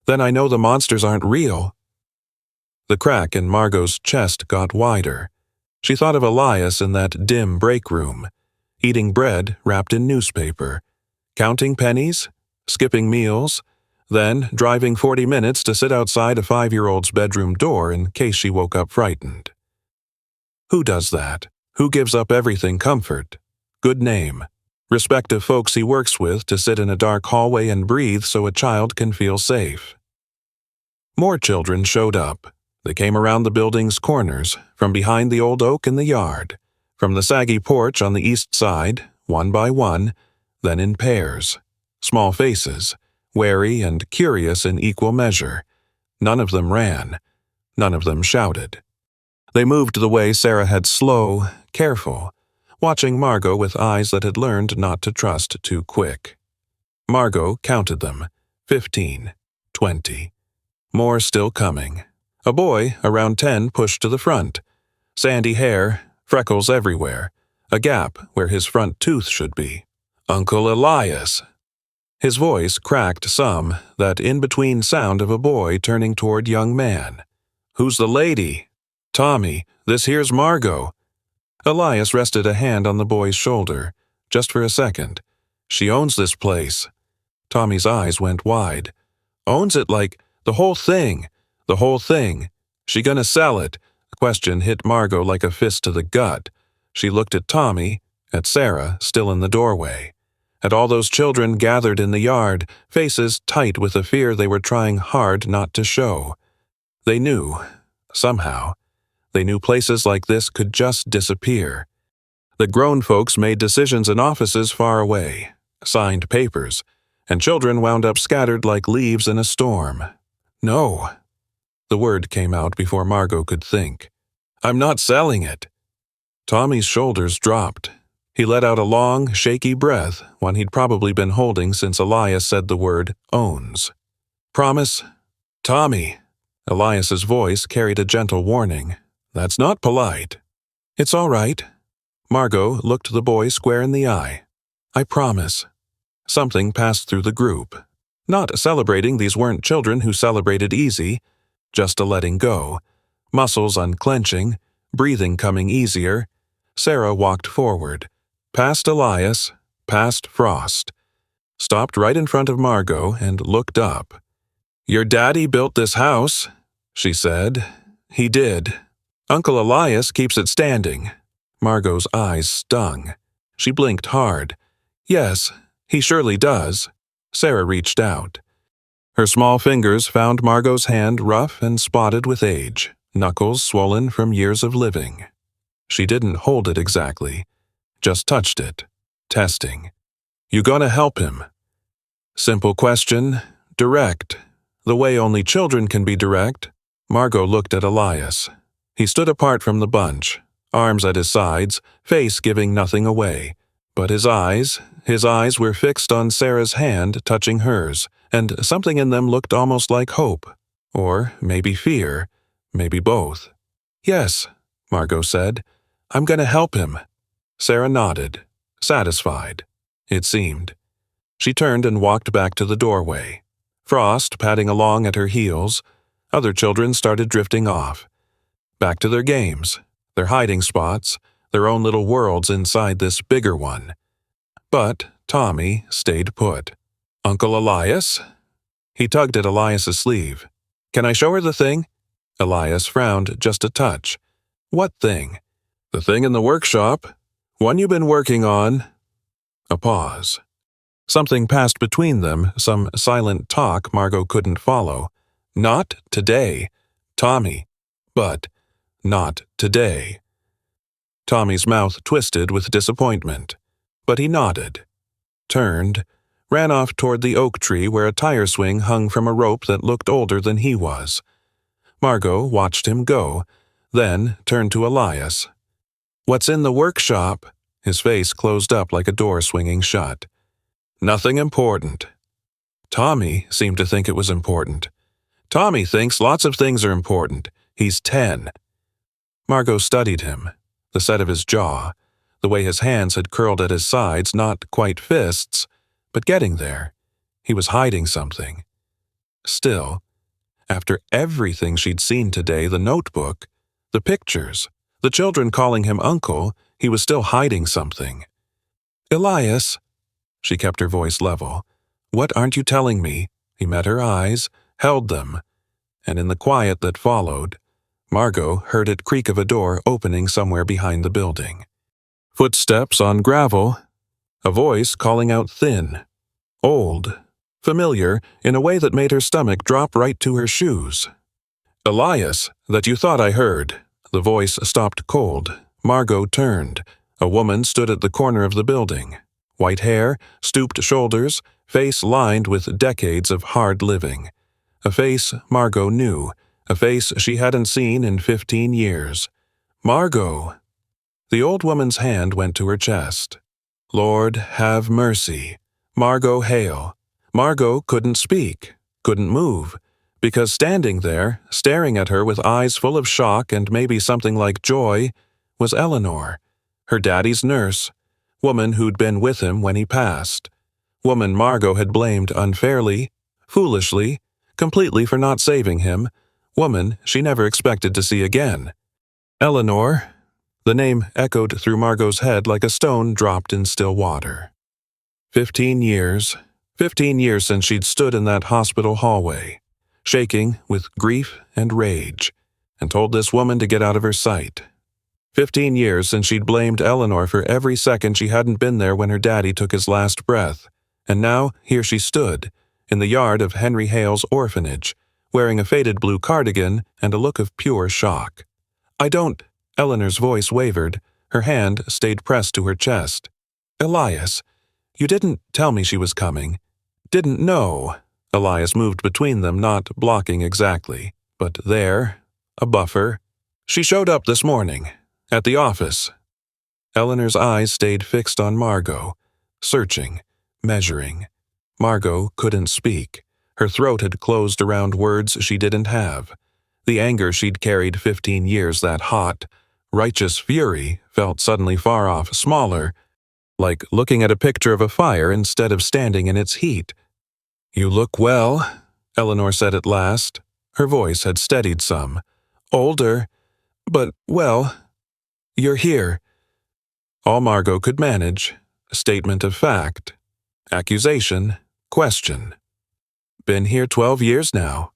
Then I know the monsters aren't real. The crack in Margot's chest got wider. She thought of Elias in that dim break room, eating bread wrapped in newspaper, counting pennies, skipping meals, then driving 40 minutes to sit outside a 5-year-old's bedroom door in case she woke up frightened. Who does that? Who gives up everything comfort, good name, respect of folks he works with to sit in a dark hallway and breathe so a child can feel safe? More children showed up. They came around the building's corners, from behind the old oak in the yard, from the saggy porch on the east side, one by one, then in pairs. Small faces, wary and curious in equal measure. None of them ran. None of them shouted. They moved the way Sarah had, slow, careful, watching Margot with eyes that had learned not to trust too quick. Margot counted them. 15, 20. More still coming. A boy, around 10, pushed to the front. Sandy hair, freckles everywhere, a gap where his front tooth should be. Uncle Elias. His voice cracked some, that in-between sound of a boy turning toward young man. Who's the lady? Tommy, this here's Margot. Elias rested a hand on the boy's shoulder, just for a second. She owns this place. Tommy's eyes went wide. Owns it like the whole thing. The whole thing. She gonna sell it? The question hit Margot like a fist to the gut. She looked at Tommy, at Sarah, still in the doorway, at all those children gathered in the yard, faces tight with a fear they were trying hard not to show. They knew, somehow, they knew places like this could just disappear. The grown folks made decisions in offices far away, signed papers, and children wound up scattered like leaves in a storm. No. The word came out before Margot could think. I'm not selling it. Tommy's shoulders dropped. He let out a long, shaky breath, one he'd probably been holding since Elias said the word owns. Promise? Tommy. Elias's voice carried a gentle warning. That's not polite. It's all right. Margot looked the boy square in the eye. I promise. Something passed through the group. Not celebrating, these weren't children who celebrated easy, just a letting go, muscles unclenching, breathing coming easier. Sarah walked forward, past Elias, past Frost, stopped right in front of Margot and looked up. Your daddy built this house, she said. He did. Uncle Elias keeps it standing. Margot's eyes stung. She blinked hard. Yes, he surely does. Sarah reached out. Her small fingers found Margot's hand rough and spotted with age, knuckles swollen from years of living. She didn't hold it exactly, just touched it, testing. You gonna help him? Simple question, direct, the way only children can be direct. Margot looked at Elias. He stood apart from the bunch, arms at his sides, face giving nothing away. But his eyes were fixed on Sarah's hand touching hers, and something in them looked almost like hope. Or maybe fear, maybe both. Yes, Margot said. I'm gonna help him. Sarah nodded, satisfied, it seemed. She turned and walked back to the doorway. Frost padding along at her heels. Other children started drifting off. Back to their games, their hiding spots, their own little worlds inside this bigger one. But Tommy stayed put. Uncle Elias? He tugged at Elias's sleeve. Can I show her the thing? Elias frowned just a touch. What thing? The thing in the workshop. One you've been working on. A pause. Something passed between them, some silent talk Margot couldn't follow. Not today. Tommy. But not today. Tommy's mouth twisted with disappointment, but he nodded, turned, ran off toward the oak tree where a tire swing hung from a rope that looked older than he was. Margot watched him go, then turned to Elias. What's in the workshop? His face closed up like a door swinging shut. Nothing important. Tommy seemed to think it was important. Tommy thinks lots of things are important. He's 10. Margot studied him, the set of his jaw, the way his hands had curled at his sides, not quite fists, but getting there. He was hiding something. Still, after everything she'd seen today, the notebook, the pictures, the children calling him uncle, he was still hiding something. Elias, she kept her voice level. What aren't you telling me? He met her eyes, held them, and in the quiet that followed, Margot heard it creak of a door opening somewhere behind the building. Footsteps on gravel, a voice calling out thin, old, familiar in a way that made her stomach drop right to her shoes. Elias, that you thought I heard. The voice stopped cold. Margot turned. A woman stood at the corner of the building. White hair, stooped shoulders, face lined with decades of hard living. A face Margot knew, a face she hadn't seen in 15 years. Margot! The old woman's hand went to her chest. Lord, have mercy. Margot Hale. Margot couldn't speak, couldn't move, because standing there, staring at her with eyes full of shock and maybe something like joy, was Eleanor, her daddy's nurse, woman who'd been with him when he passed, woman Margot had blamed unfairly, foolishly, completely for not saving him, woman she never expected to see again. Eleanor. The name echoed through Margot's head like a stone dropped in still water. 15 years since she'd stood in that hospital hallway, shaking with grief and rage, and told this woman to get out of her sight. 15 years since she'd blamed Eleanor for every second she hadn't been there when her daddy took his last breath, and now here she stood, in the yard of Henry Hale's orphanage, wearing a faded blue cardigan and a look of pure shock. I don't... Eleanor's voice wavered, her hand stayed pressed to her chest. Elias, you didn't tell me she was coming. Didn't know. Elias moved between them, not blocking exactly, but there, a buffer. She showed up this morning, at the office. Eleanor's eyes stayed fixed on Margot, searching, measuring. Margot couldn't speak. Her throat had closed around words she didn't have. The anger she'd carried 15 years, that hot, righteous fury, felt suddenly far off, smaller, like looking at a picture of a fire instead of standing in its heat. You look well, Eleanor said at last. Her voice had steadied some. Older, but, well, you're here. All Margot could manage, a statement of fact, accusation, question. Been here 12 years now.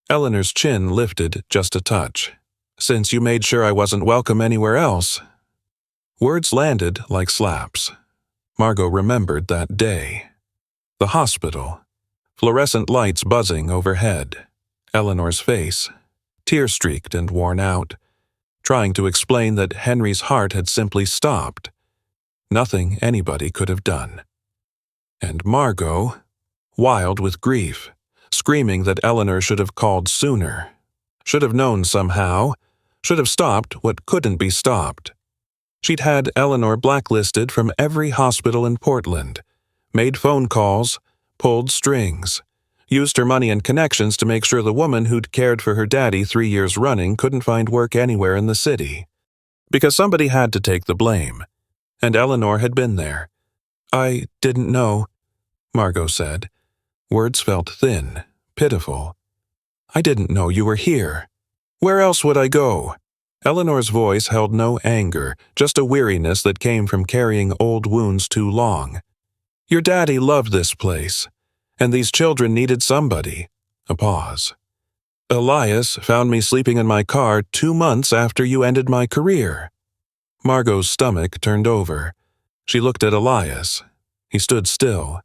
Eleanor's chin lifted just a touch. Since you made sure I wasn't welcome anywhere else. Words landed like slaps. Margot remembered that day. The hospital. Fluorescent lights buzzing overhead. Eleanor's face, tear-streaked and worn out, trying to explain that Henry's heart had simply stopped. Nothing anybody could have done. And Margot, wild with grief, screaming that Eleanor should have called sooner, should have known somehow, should have stopped what couldn't be stopped. She'd had Eleanor blacklisted from every hospital in Portland, made phone calls, pulled strings, used her money and connections to make sure the woman who'd cared for her daddy 3 years running couldn't find work anywhere in the city. Because somebody had to take the blame, and Eleanor had been there. I didn't know, Margot said. Words felt thin, pitiful. I didn't know you were here. Where else would I go? Eleanor's voice held no anger, just a weariness that came from carrying old wounds too long. Your daddy loved this place, and these children needed somebody. A pause. Elias found me sleeping in my car 2 months after you ended my career. Margot's stomach turned over. She looked at Elias. He stood still.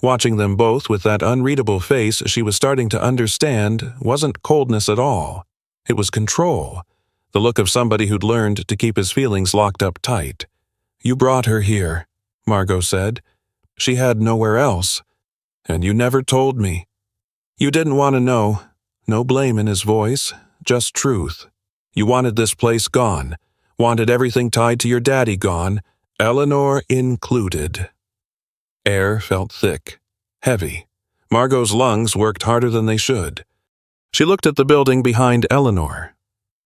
Watching them both with that unreadable face she was starting to understand wasn't coldness at all. It was control, the look of somebody who'd learned to keep his feelings locked up tight. You brought her here, Margot said. She had nowhere else. And you never told me. You didn't want to know. No blame in his voice, just truth. You wanted this place gone, wanted everything tied to your daddy gone, Eleanor included. Air felt thick, heavy. Margot's lungs worked harder than they should. She looked at the building behind Eleanor,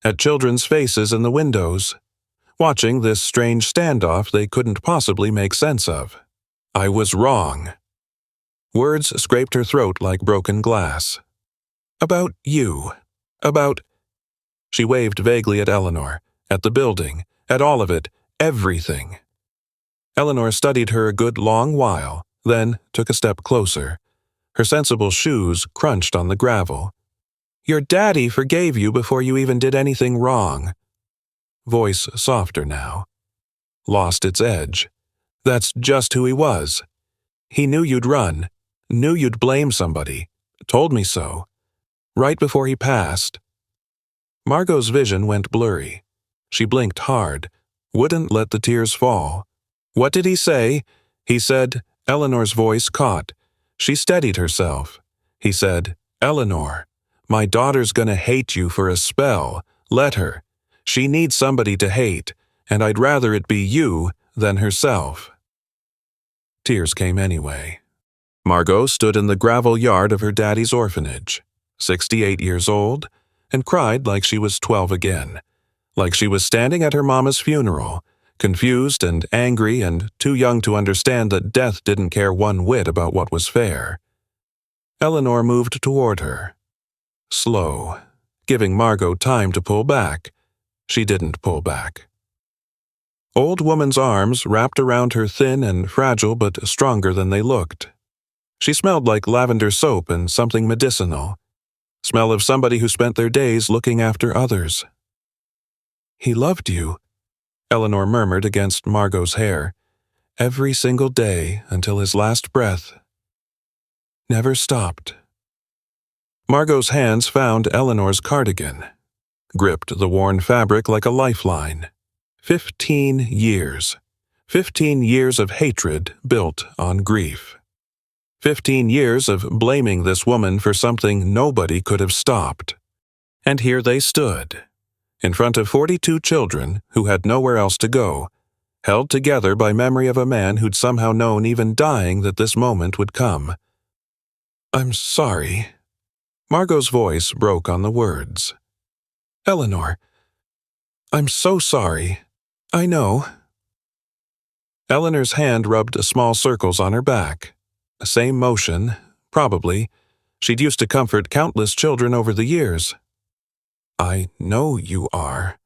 at children's faces in the windows, watching this strange standoff they couldn't possibly make sense of. I was wrong. Words scraped her throat like broken glass. About you. About... She waved vaguely at Eleanor, at the building, at all of it, everything. Eleanor studied her a good long while, then took a step closer. Her sensible shoes crunched on the gravel. Your daddy forgave you before you even did anything wrong. Voice softer now. Lost its edge. That's just who he was. He knew you'd run, knew you'd blame somebody, told me so. Right before he passed. Margot's vision went blurry. She blinked hard, wouldn't let the tears fall. What did he say? He said, Eleanor's voice caught. She steadied herself. He said, Eleanor, my daughter's gonna hate you for a spell. Let her. She needs somebody to hate, and I'd rather it be you than herself. Tears came anyway. Margot stood in the gravel yard of her daddy's orphanage, 68 years old, and cried like she was 12 again, like she was standing at her mama's funeral, confused and angry and too young to understand that death didn't care one whit about what was fair. Eleanor moved toward her. Slow, giving Margot time to pull back. She didn't pull back. Old woman's arms wrapped around her thin and fragile but stronger than they looked. She smelled like lavender soap and something medicinal. Smell of somebody who spent their days looking after others. He loved you, Eleanor murmured against Margot's hair, every single day until his last breath. Never stopped. Margot's hands found Eleanor's cardigan, gripped the worn fabric like a lifeline. 15 years. 15 years of hatred built on grief. 15 years of blaming this woman for something nobody could have stopped. And here they stood, in front of 42 children who had nowhere else to go, held together by memory of a man who'd somehow known even dying that this moment would come. I'm sorry. Margot's voice broke on the words. Eleanor, I'm so sorry. I know. Eleanor's hand rubbed small circles on her back. Same motion, probably. She'd used to comfort countless children over the years. I know you are.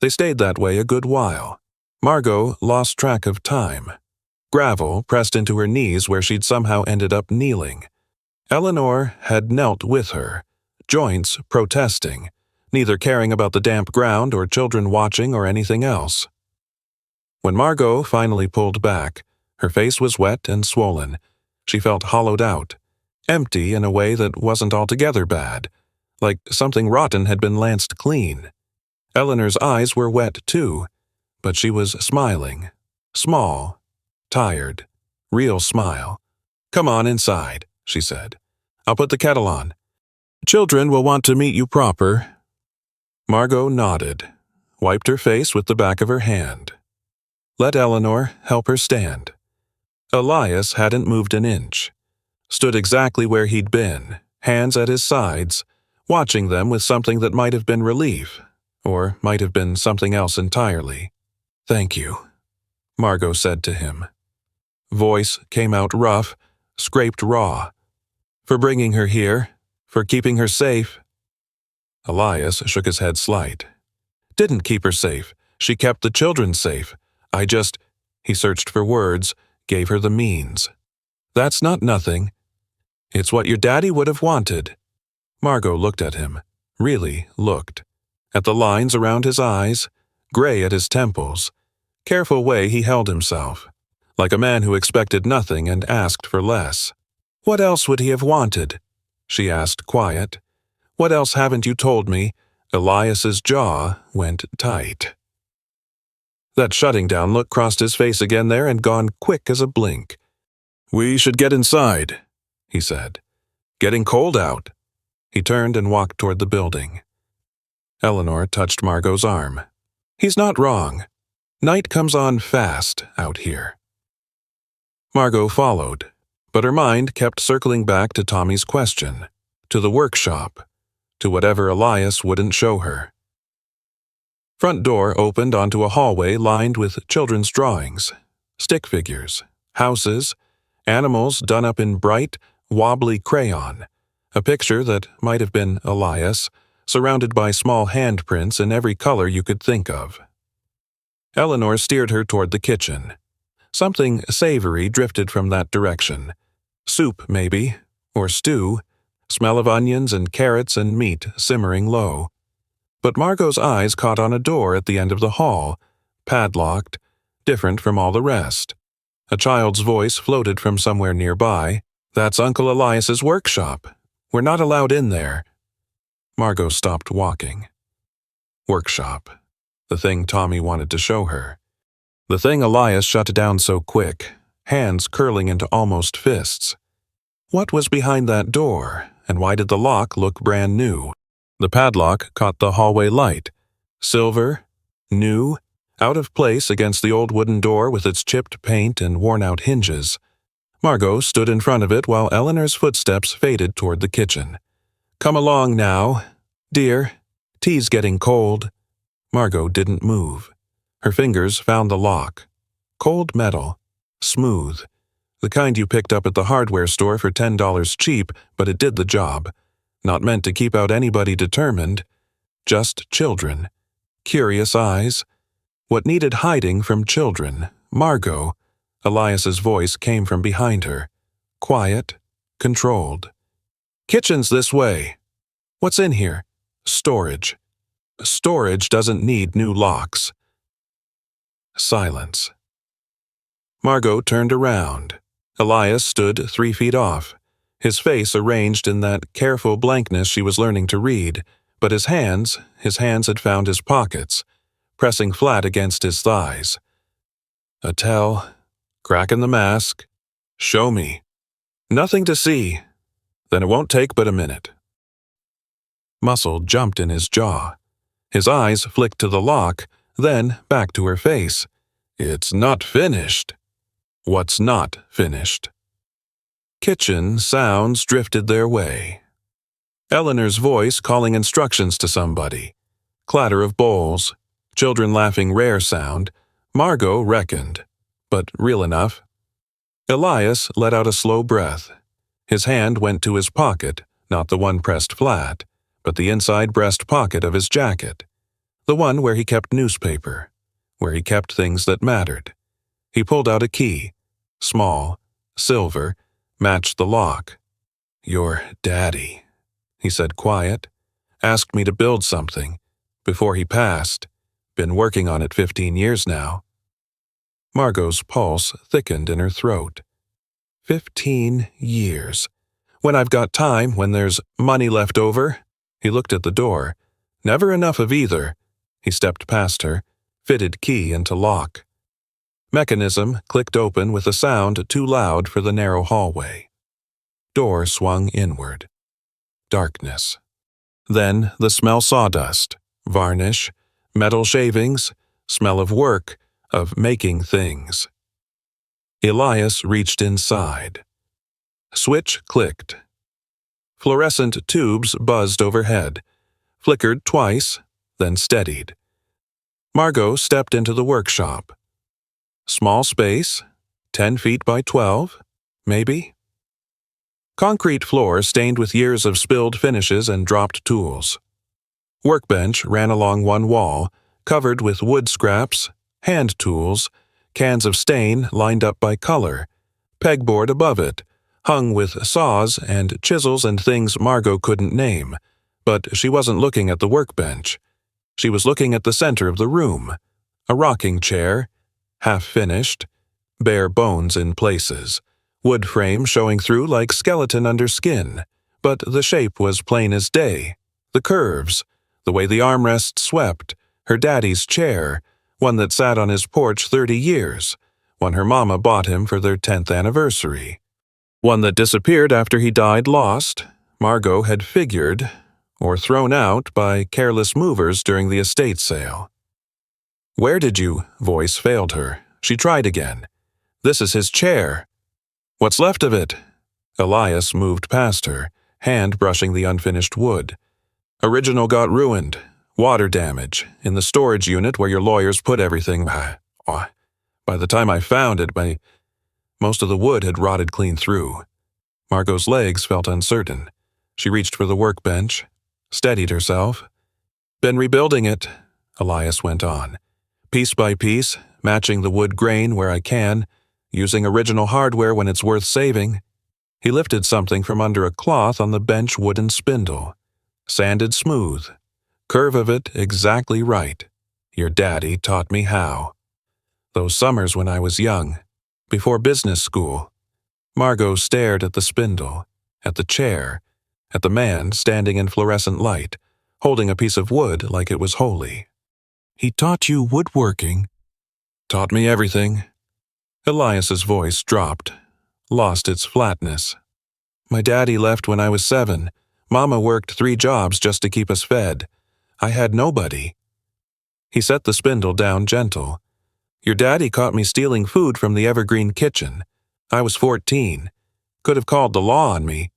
They stayed that way a good while. Margot lost track of time. Gravel pressed into her knees where she'd somehow ended up kneeling. Eleanor had knelt with her, joints protesting, neither caring about the damp ground or children watching or anything else. When Margot finally pulled back, her face was wet and swollen. She felt hollowed out, empty in a way that wasn't altogether bad, like something rotten had been lanced clean. Eleanor's eyes were wet too, but she was smiling. Small, tired, real smile. Come on inside, she said. I'll put the kettle on. Children will want to meet you proper. Margot nodded, wiped her face with the back of her hand. Let Eleanor help her stand. Elias hadn't moved an inch. Stood exactly where he'd been, hands at his sides, watching them with something that might have been relief, or might have been something else entirely. Thank you, Margot said to him. Voice came out rough, scraped raw. For bringing her here, for keeping her safe. Elias shook his head slight. Didn't keep her safe. She kept the children safe. He searched for words, gave her the means. That's not nothing. It's what your daddy would have wanted. Margot looked at him, really looked. At the lines around his eyes, gray at his temples. Careful way he held himself, like a man who expected nothing and asked for less. What else would he have wanted? She asked, quiet. What else haven't you told me? Elias's jaw went tight. That shutting down look crossed his face again there and gone quick as a blink. We should get inside, he said. Getting cold out. He turned and walked toward the building. Eleanor touched Margot's arm. He's not wrong. Night comes on fast out here. Margot followed, But her mind kept circling back to Tommy's question, to the workshop, to whatever Elias wouldn't show her. Front door opened onto a hallway lined with children's drawings, stick figures, houses, animals done up in bright, wobbly crayon, a picture that might have been Elias, surrounded by small handprints in every color you could think of. Eleanor steered her toward the kitchen. Something savory drifted from that direction. Soup, maybe, or stew, smell of onions and carrots and meat simmering low. But Margot's eyes caught on a door at the end of the hall, padlocked, different from all the rest. A child's voice floated from somewhere nearby. "That's Uncle Elias's workshop. We're not allowed in there." Margot stopped walking. Workshop. The thing Tommy wanted to show her. The thing Elias shut down so quick, hands curling into almost fists. What was behind that door, and why did the lock look brand new? The padlock caught the hallway light. Silver, new, out of place against the old wooden door with its chipped paint and worn-out hinges. Margot stood in front of it while Eleanor's footsteps faded toward the kitchen. "Come along now. Dear, tea's getting cold." Margot didn't move. Her fingers found the lock. Cold metal. Smooth. The kind you picked up at the hardware store for $10 cheap, but it did the job. Not meant to keep out anybody determined. Just children. Curious eyes. What needed hiding from children? Margot. Elias's voice came from behind her. Quiet. Controlled. "Kitchen's this way." "What's in here?" "Storage." "Storage doesn't need new locks." Silence. Margot turned around. Elias stood 3 feet off, his face arranged in that careful blankness she was learning to read, but his hands had found his pockets, pressing flat against his thighs. A tell, crack in the mask. "Show me." "Nothing to see." "Then it won't take but a minute." Muscle jumped in his jaw. His eyes flicked to the lock, then back to her face. "It's not finished." "What's not finished?" Kitchen sounds drifted their way. Eleanor's voice calling instructions to somebody. Clatter of bowls. Children laughing rare sound. Margot reckoned, but real enough. Elias let out a slow breath. His hand went to his pocket, not the one pressed flat, but the inside breast pocket of his jacket. The one where he kept newspaper, where he kept things that mattered. He pulled out a key. Small, silver, matched the lock. "Your daddy," he said quiet, "asked me to build something. Before he passed. Been working on it 15 years now." Margot's pulse thickened in her throat. 15 years. "When I've got time, when there's money left over." He looked at the door. Never enough of either. He stepped past her, fitted key into lock. Mechanism clicked open with a sound too loud for the narrow hallway. Door swung inward. Darkness. Then the smell sawdust, varnish, metal shavings, smell of work, of making things. Elias reached inside. Switch clicked. Fluorescent tubes buzzed overhead, flickered twice, then steadied. Margot stepped into the workshop. Small space, 10 feet by 12, maybe? Concrete floor stained with years of spilled finishes and dropped tools. Workbench ran along one wall, covered with wood scraps, hand tools, cans of stain lined up by color, pegboard above it, hung with saws and chisels and things Margot couldn't name, but she wasn't looking at the workbench. She was looking at the center of the room, a rocking chair, half-finished, bare bones in places, wood frame showing through like skeleton under skin, but the shape was plain as day. The curves, the way the armrest swept, her daddy's chair, one that sat on his porch 30 years, one her mama bought him for their 10th anniversary. One that disappeared after he died lost, Margot had figured, or thrown out by careless movers during the estate sale. "Where did you?" Voice failed her. She tried again. "This is his chair." What's left of it? Elias moved past her, hand brushing the unfinished wood. Original got ruined. Water damage. In the storage unit where your lawyers put everything. By the time I found it, most of the wood had rotted clean through. Margot's legs felt uncertain. She reached for the workbench, steadied herself. Been rebuilding it, Elias went on. Piece by piece, matching the wood grain where I can, using original hardware when it's worth saving. He lifted something from under a cloth on the bench wooden spindle. Sanded smooth. Curve of it exactly right. Your daddy taught me how. Those summers when I was young, before business school. Margot stared at the spindle, at the chair, at the man standing in fluorescent light, holding a piece of wood like it was holy. He taught you woodworking? Taught me everything. Elias's voice dropped, lost its flatness. My daddy left when I was 7. Mama worked 3 jobs just to keep us fed. I had nobody. He set the spindle down gentle. Your daddy caught me stealing food from the Evergreen kitchen. I was 14. Could have called the law on me.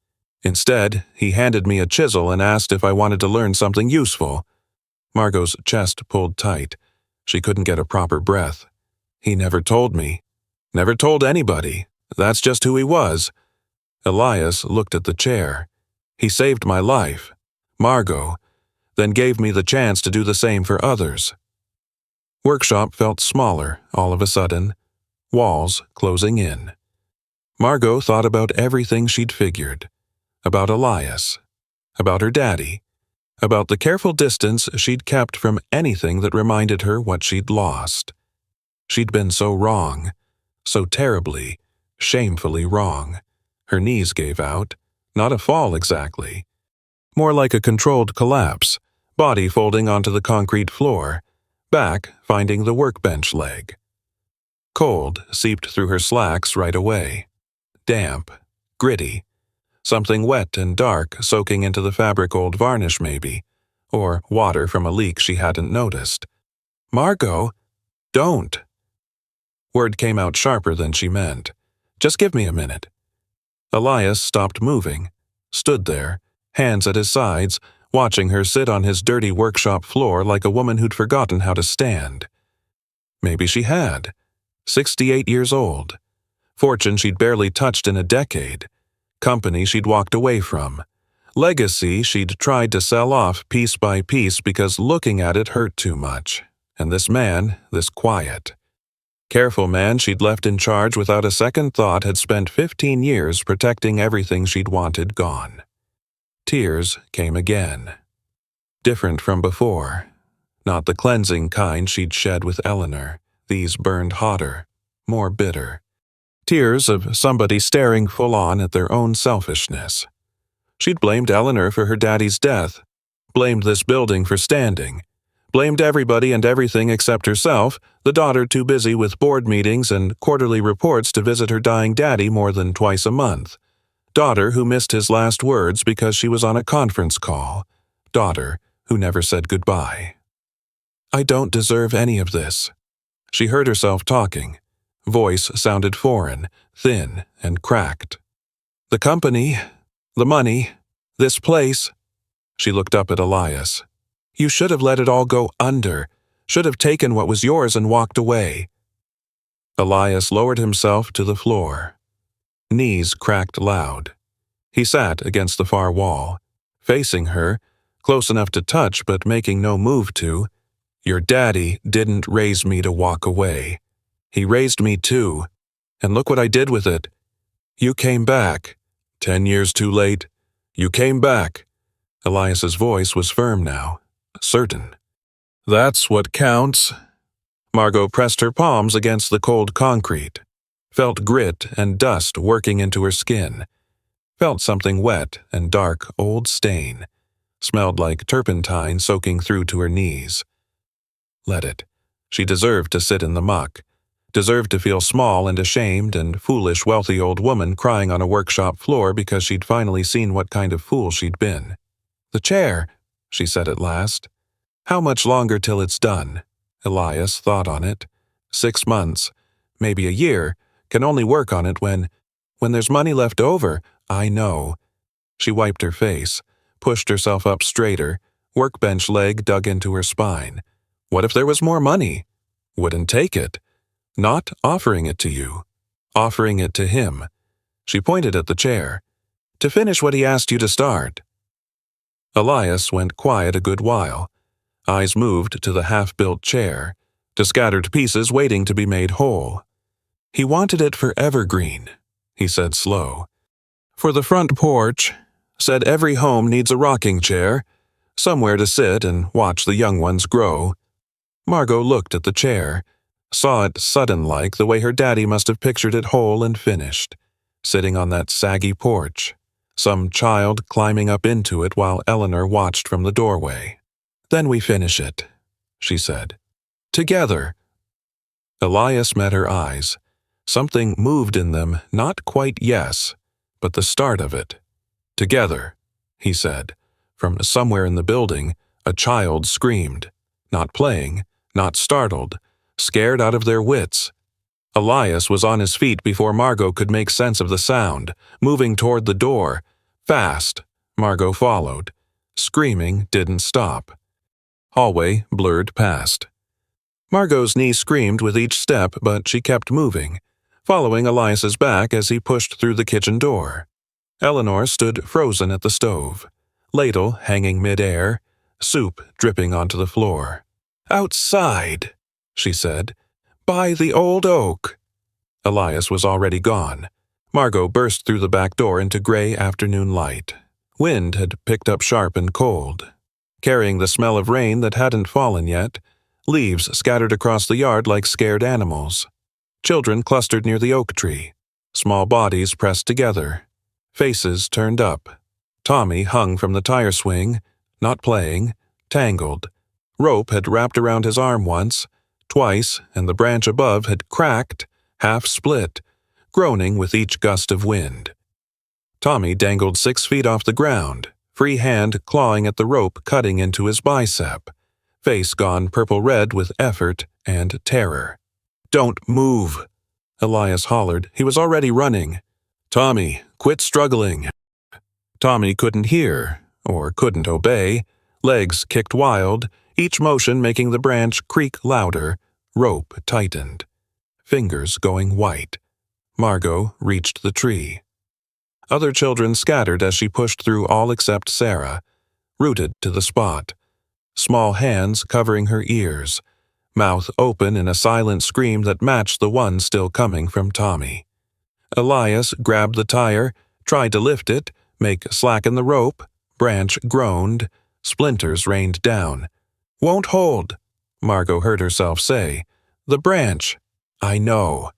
Instead, he handed me a chisel and asked if I wanted to learn something useful. Margot's chest pulled tight. She couldn't get a proper breath. He never told me. Never told anybody. That's just who he was. Elias looked at the chair. He saved my life. Margot. Then gave me the chance to do the same for others. Workshop felt smaller all of a sudden. Walls closing in. Margot thought about everything she'd figured. About Elias. About her daddy. About the careful distance she'd kept from anything that reminded her what she'd lost. She'd been so wrong. So terribly, shamefully wrong. Her knees gave out. Not a fall exactly. More like a controlled collapse, body folding onto the concrete floor, back finding the workbench leg. Cold seeped through her slacks right away. Damp, gritty. Something wet and dark soaking into the fabric old varnish maybe, or water from a leak she hadn't noticed. Margot, don't. Word came out sharper than she meant. Just give me a minute. Elias stopped moving, stood there, hands at his sides, watching her sit on his dirty workshop floor like a woman who'd forgotten how to stand. Maybe she had. 68 years old. Fortune she'd barely touched in a decade. Company she'd walked away from. Legacy she'd tried to sell off piece by piece because looking at it hurt too much. And this man, this quiet, careful man she'd left in charge without a second thought had spent 15 years protecting everything she'd wanted gone. Tears came again. Different from before. Not the cleansing kind she'd shed with Eleanor. These burned hotter, more bitter. Tears of somebody staring full on at their own selfishness. She'd blamed Eleanor for her daddy's death, blamed this building for standing, blamed everybody and everything except herself, the daughter too busy with board meetings and quarterly reports to visit her dying daddy more than twice a month. Daughter who missed his last words because she was on a conference call. Daughter who never said goodbye. I don't deserve any of this. She heard herself talking. Voice sounded foreign, thin, and cracked. The company, the money, this place. She looked up at Elias. You should have let it all go under, should have taken what was yours and walked away. Elias lowered himself to the floor. Knees cracked loud. He sat against the far wall, facing her, close enough to touch but making no move to. Your daddy didn't raise me to walk away. He raised me too, and look what I did with it. You came back. 10 years too late. You came back. Elias's voice was firm now, certain. That's what counts. Margot pressed her palms against the cold concrete, felt grit and dust working into her skin, felt something wet and dark old stain, smelled like turpentine soaking through to her knees. Let it. She deserved to sit in the muck, deserved to feel small and ashamed and foolish wealthy old woman crying on a workshop floor because she'd finally seen what kind of fool she'd been. The chair, she said at last. How much longer till it's done? Elias thought on it. 6 months, maybe a year, can only work on it when When there's money left over, I know." She wiped her face, pushed herself up straighter, workbench leg dug into her spine. What if there was more money? Wouldn't take it. Not offering it to you. Offering it to him. She pointed at the chair. To finish what he asked you to start. Elias went quiet a good while. Eyes moved to the half-built chair, to scattered pieces waiting to be made whole. He wanted it for evergreen, he said slow. For the front porch, said every home needs a rocking chair, somewhere to sit and watch the young ones grow. Margot looked at the chair, saw it sudden-like the way her daddy must have pictured it whole and finished, sitting on that saggy porch, some child climbing up into it while Eleanor watched from the doorway. "Then we finish it," she said. "Together." Elias met her eyes. Something moved in them, not quite yes, but the start of it. "Together," he said. From somewhere in the building, a child screamed. Not playing, not startled, scared out of their wits. Elias was on his feet before Margot could make sense of the sound, moving toward the door. Fast. Margot followed. Screaming didn't stop. Hallway blurred past. Margot's knee screamed with each step, but she kept moving, following Elias's back as he pushed through the kitchen door. Eleanor stood frozen at the stove, ladle hanging mid-air, soup dripping onto the floor. "Outside," she said. "By the old oak." Elias was already gone. Margot burst through the back door into gray afternoon light. Wind had picked up sharp and cold, carrying the smell of rain that hadn't fallen yet, leaves scattered across the yard like scared animals. Children clustered near the oak tree, small bodies pressed together, faces turned up. Tommy hung from the tire swing, not playing, tangled. Rope had wrapped around his arm once, twice, and the branch above had cracked, half split, groaning with each gust of wind. Tommy dangled 6 feet off the ground, free hand clawing at the rope cutting into his bicep, face gone purple-red with effort and terror. "Don't move," Elias hollered. He was already running. "Tommy, quit struggling." Tommy couldn't hear, or couldn't obey. Legs kicked wild, each motion making the branch creak louder. Rope tightened. Fingers going white. Margot reached the tree. Other children scattered as she pushed through all except Sarah, rooted to the spot. Small hands covering her ears, mouth open in a silent scream that matched the one still coming from Tommy. Elias grabbed the tire, tried to lift it, slacken the rope. Branch groaned. Splinters rained down. "Won't hold," Margot heard herself say. "The branch." "I know."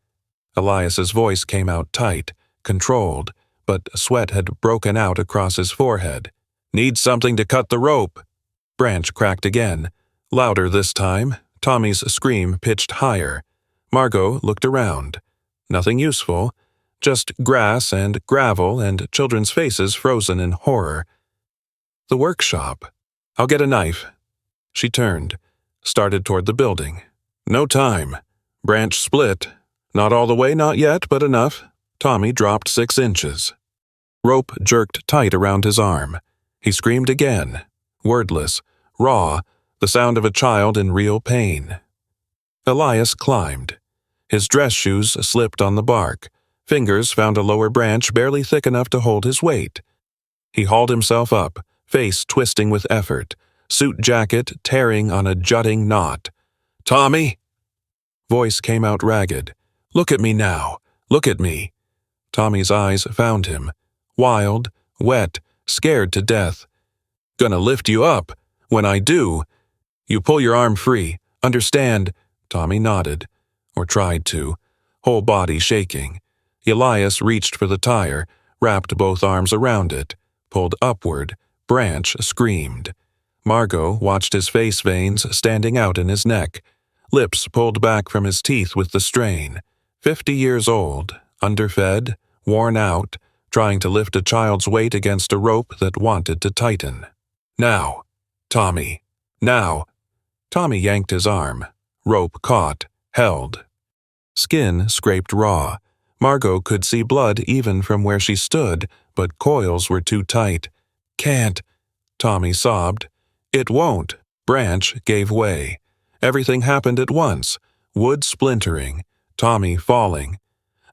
Elias's voice came out tight, controlled, but sweat had broken out across his forehead. "Need something to cut the rope." Branch cracked again, louder this time. Tommy's scream pitched higher. Margot looked around. Nothing useful, just grass and gravel and children's faces frozen in horror. The workshop. "I'll get a knife." She turned, started toward the building. No time. Branch split. Not all the way, not yet, but enough. Tommy dropped 6 inches. Rope jerked tight around his arm. He screamed again, wordless, raw, the sound of a child in real pain. Elias climbed. His dress shoes slipped on the bark. Fingers found a lower branch barely thick enough to hold his weight. He hauled himself up, face twisting with effort, suit jacket tearing on a jutting knot. "Tommy!" Voice came out ragged. "Look at me now. Look at me." Tommy's eyes found him. Wild, wet, scared to death. "Gonna lift you up. When I do, you pull your arm free. Understand?" Tommy nodded, or tried to, whole body shaking. Elias reached for the tire, wrapped both arms around it, pulled upward. Branch screamed. Margot watched his face veins standing out in his neck, lips pulled back from his teeth with the strain. 50 years old, underfed, worn out, trying to lift a child's weight against a rope that wanted to tighten. "Now, Tommy, now." Tommy yanked his arm. Rope caught, held. Skin scraped raw. Margot could see blood even from where she stood, but coils were too tight. "Can't," Tommy sobbed. "It won't." Branch gave way. Everything happened at once. Wood splintering, Tommy falling,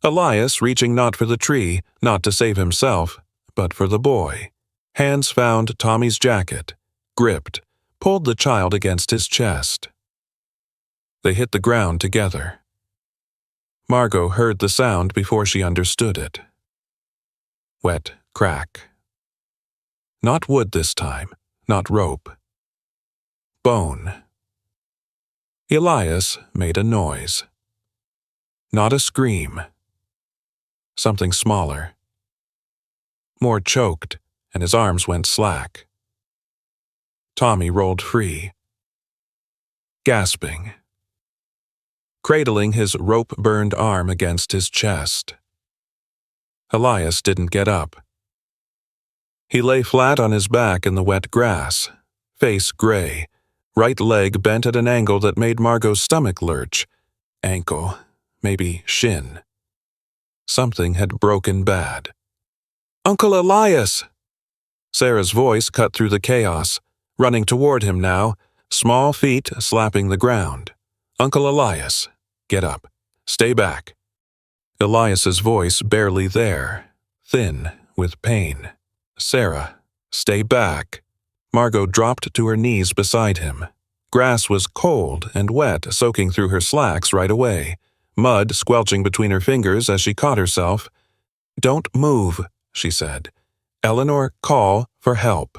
Elias reaching not for the tree, not to save himself, but for the boy. Hands found Tommy's jacket, gripped, pulled the child against his chest. They hit the ground together. Margot heard the sound before she understood it. Wet crack. Not wood this time, not rope. Bone. Elias made a noise. Not a scream. Something smaller. More choked, and his arms went slack. Tommy rolled free. Gasping. Cradling his rope-burned arm against his chest. Elias didn't get up. He lay flat on his back in the wet grass, face gray, right leg bent at an angle that made Margot's stomach lurch. Ankle, maybe shin. Something had broken bad. "Uncle Elias!" Sarah's voice cut through the chaos, running toward him now, small feet slapping the ground. "Uncle Elias, get up. Stay back." Elias's voice barely there, thin with pain. "Sarah, stay back." Margot dropped to her knees beside him. Grass was cold and wet, soaking through her slacks right away, mud squelching between her fingers as she caught herself. "Don't move," she said. "Eleanor, call for help."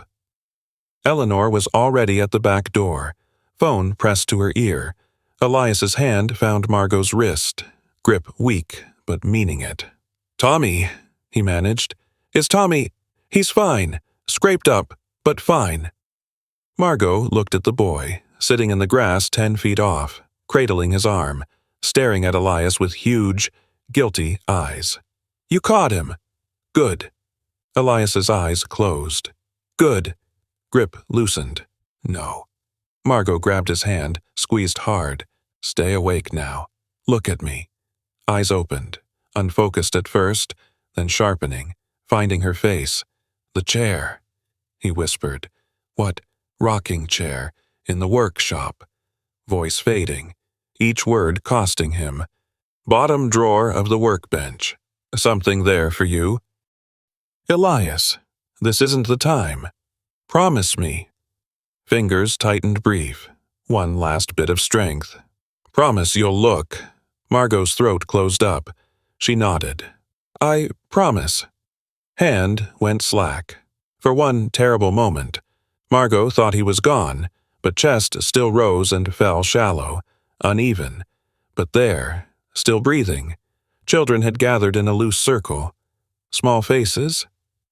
Eleanor was already at the back door, phone pressed to her ear. Elias's hand found Margot's wrist, grip weak but meaning it. "Tommy," he managed. "Is Tommy? He's fine. Scraped up, but fine." Margot looked at the boy, sitting in the grass 10 feet off, cradling his arm, staring at Elias with huge, guilty eyes. "You caught him. Good." Elias's eyes closed. "Good." Grip loosened. "No." Margot grabbed his hand, squeezed hard. "Stay awake now. Look at me." Eyes opened, unfocused at first, then sharpening, finding her face. "The chair," he whispered. "What? Rocking chair, in the workshop." Voice fading, each word costing him. "Bottom drawer of the workbench. Something there for you." "Elias, this isn't the time. Promise me." Fingers tightened brief, one last bit of strength. "Promise you'll look." Margot's throat closed up. She nodded. "I promise." Hand went slack. For one terrible moment, Margot thought he was gone, but chest still rose and fell shallow, uneven. But there, still breathing, children had gathered in a loose circle. Small faces,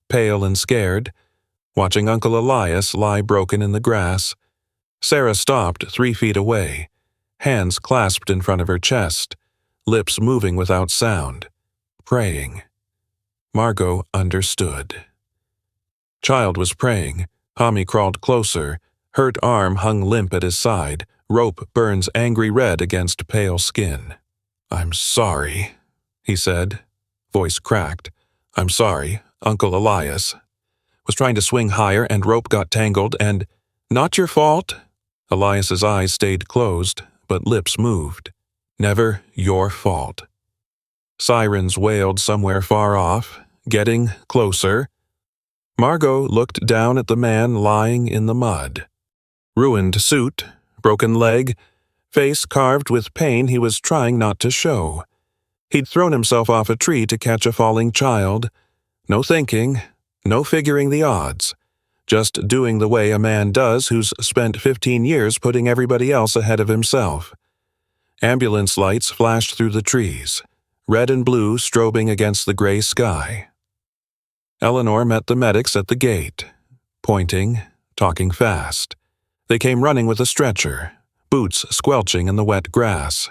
pale and scared, watching Uncle Elias lie broken in the grass. Sarah stopped 3 feet away, hands clasped in front of her chest, lips moving without sound, praying. Margot understood. Child was praying. Tommy crawled closer, hurt arm hung limp at his side, rope burns angry red against pale skin. "I'm sorry," he said, voice cracked. "I'm sorry, Uncle Elias. Was trying to swing higher and rope got tangled and—" "Not your fault." Elias's eyes stayed closed, but lips moved. "Never your fault." Sirens wailed somewhere far off, getting closer. Margot looked down at the man lying in the mud. Ruined suit, broken leg, face carved with pain he was trying not to show. He'd thrown himself off a tree to catch a falling child. No thinking, no figuring the odds. Just doing the way a man does who's spent 15 years putting everybody else ahead of himself. Ambulance lights flashed through the trees, red and blue strobing against the gray sky. Eleanor met the medics at the gate, pointing, talking fast. They came running with a stretcher, boots squelching in the wet grass.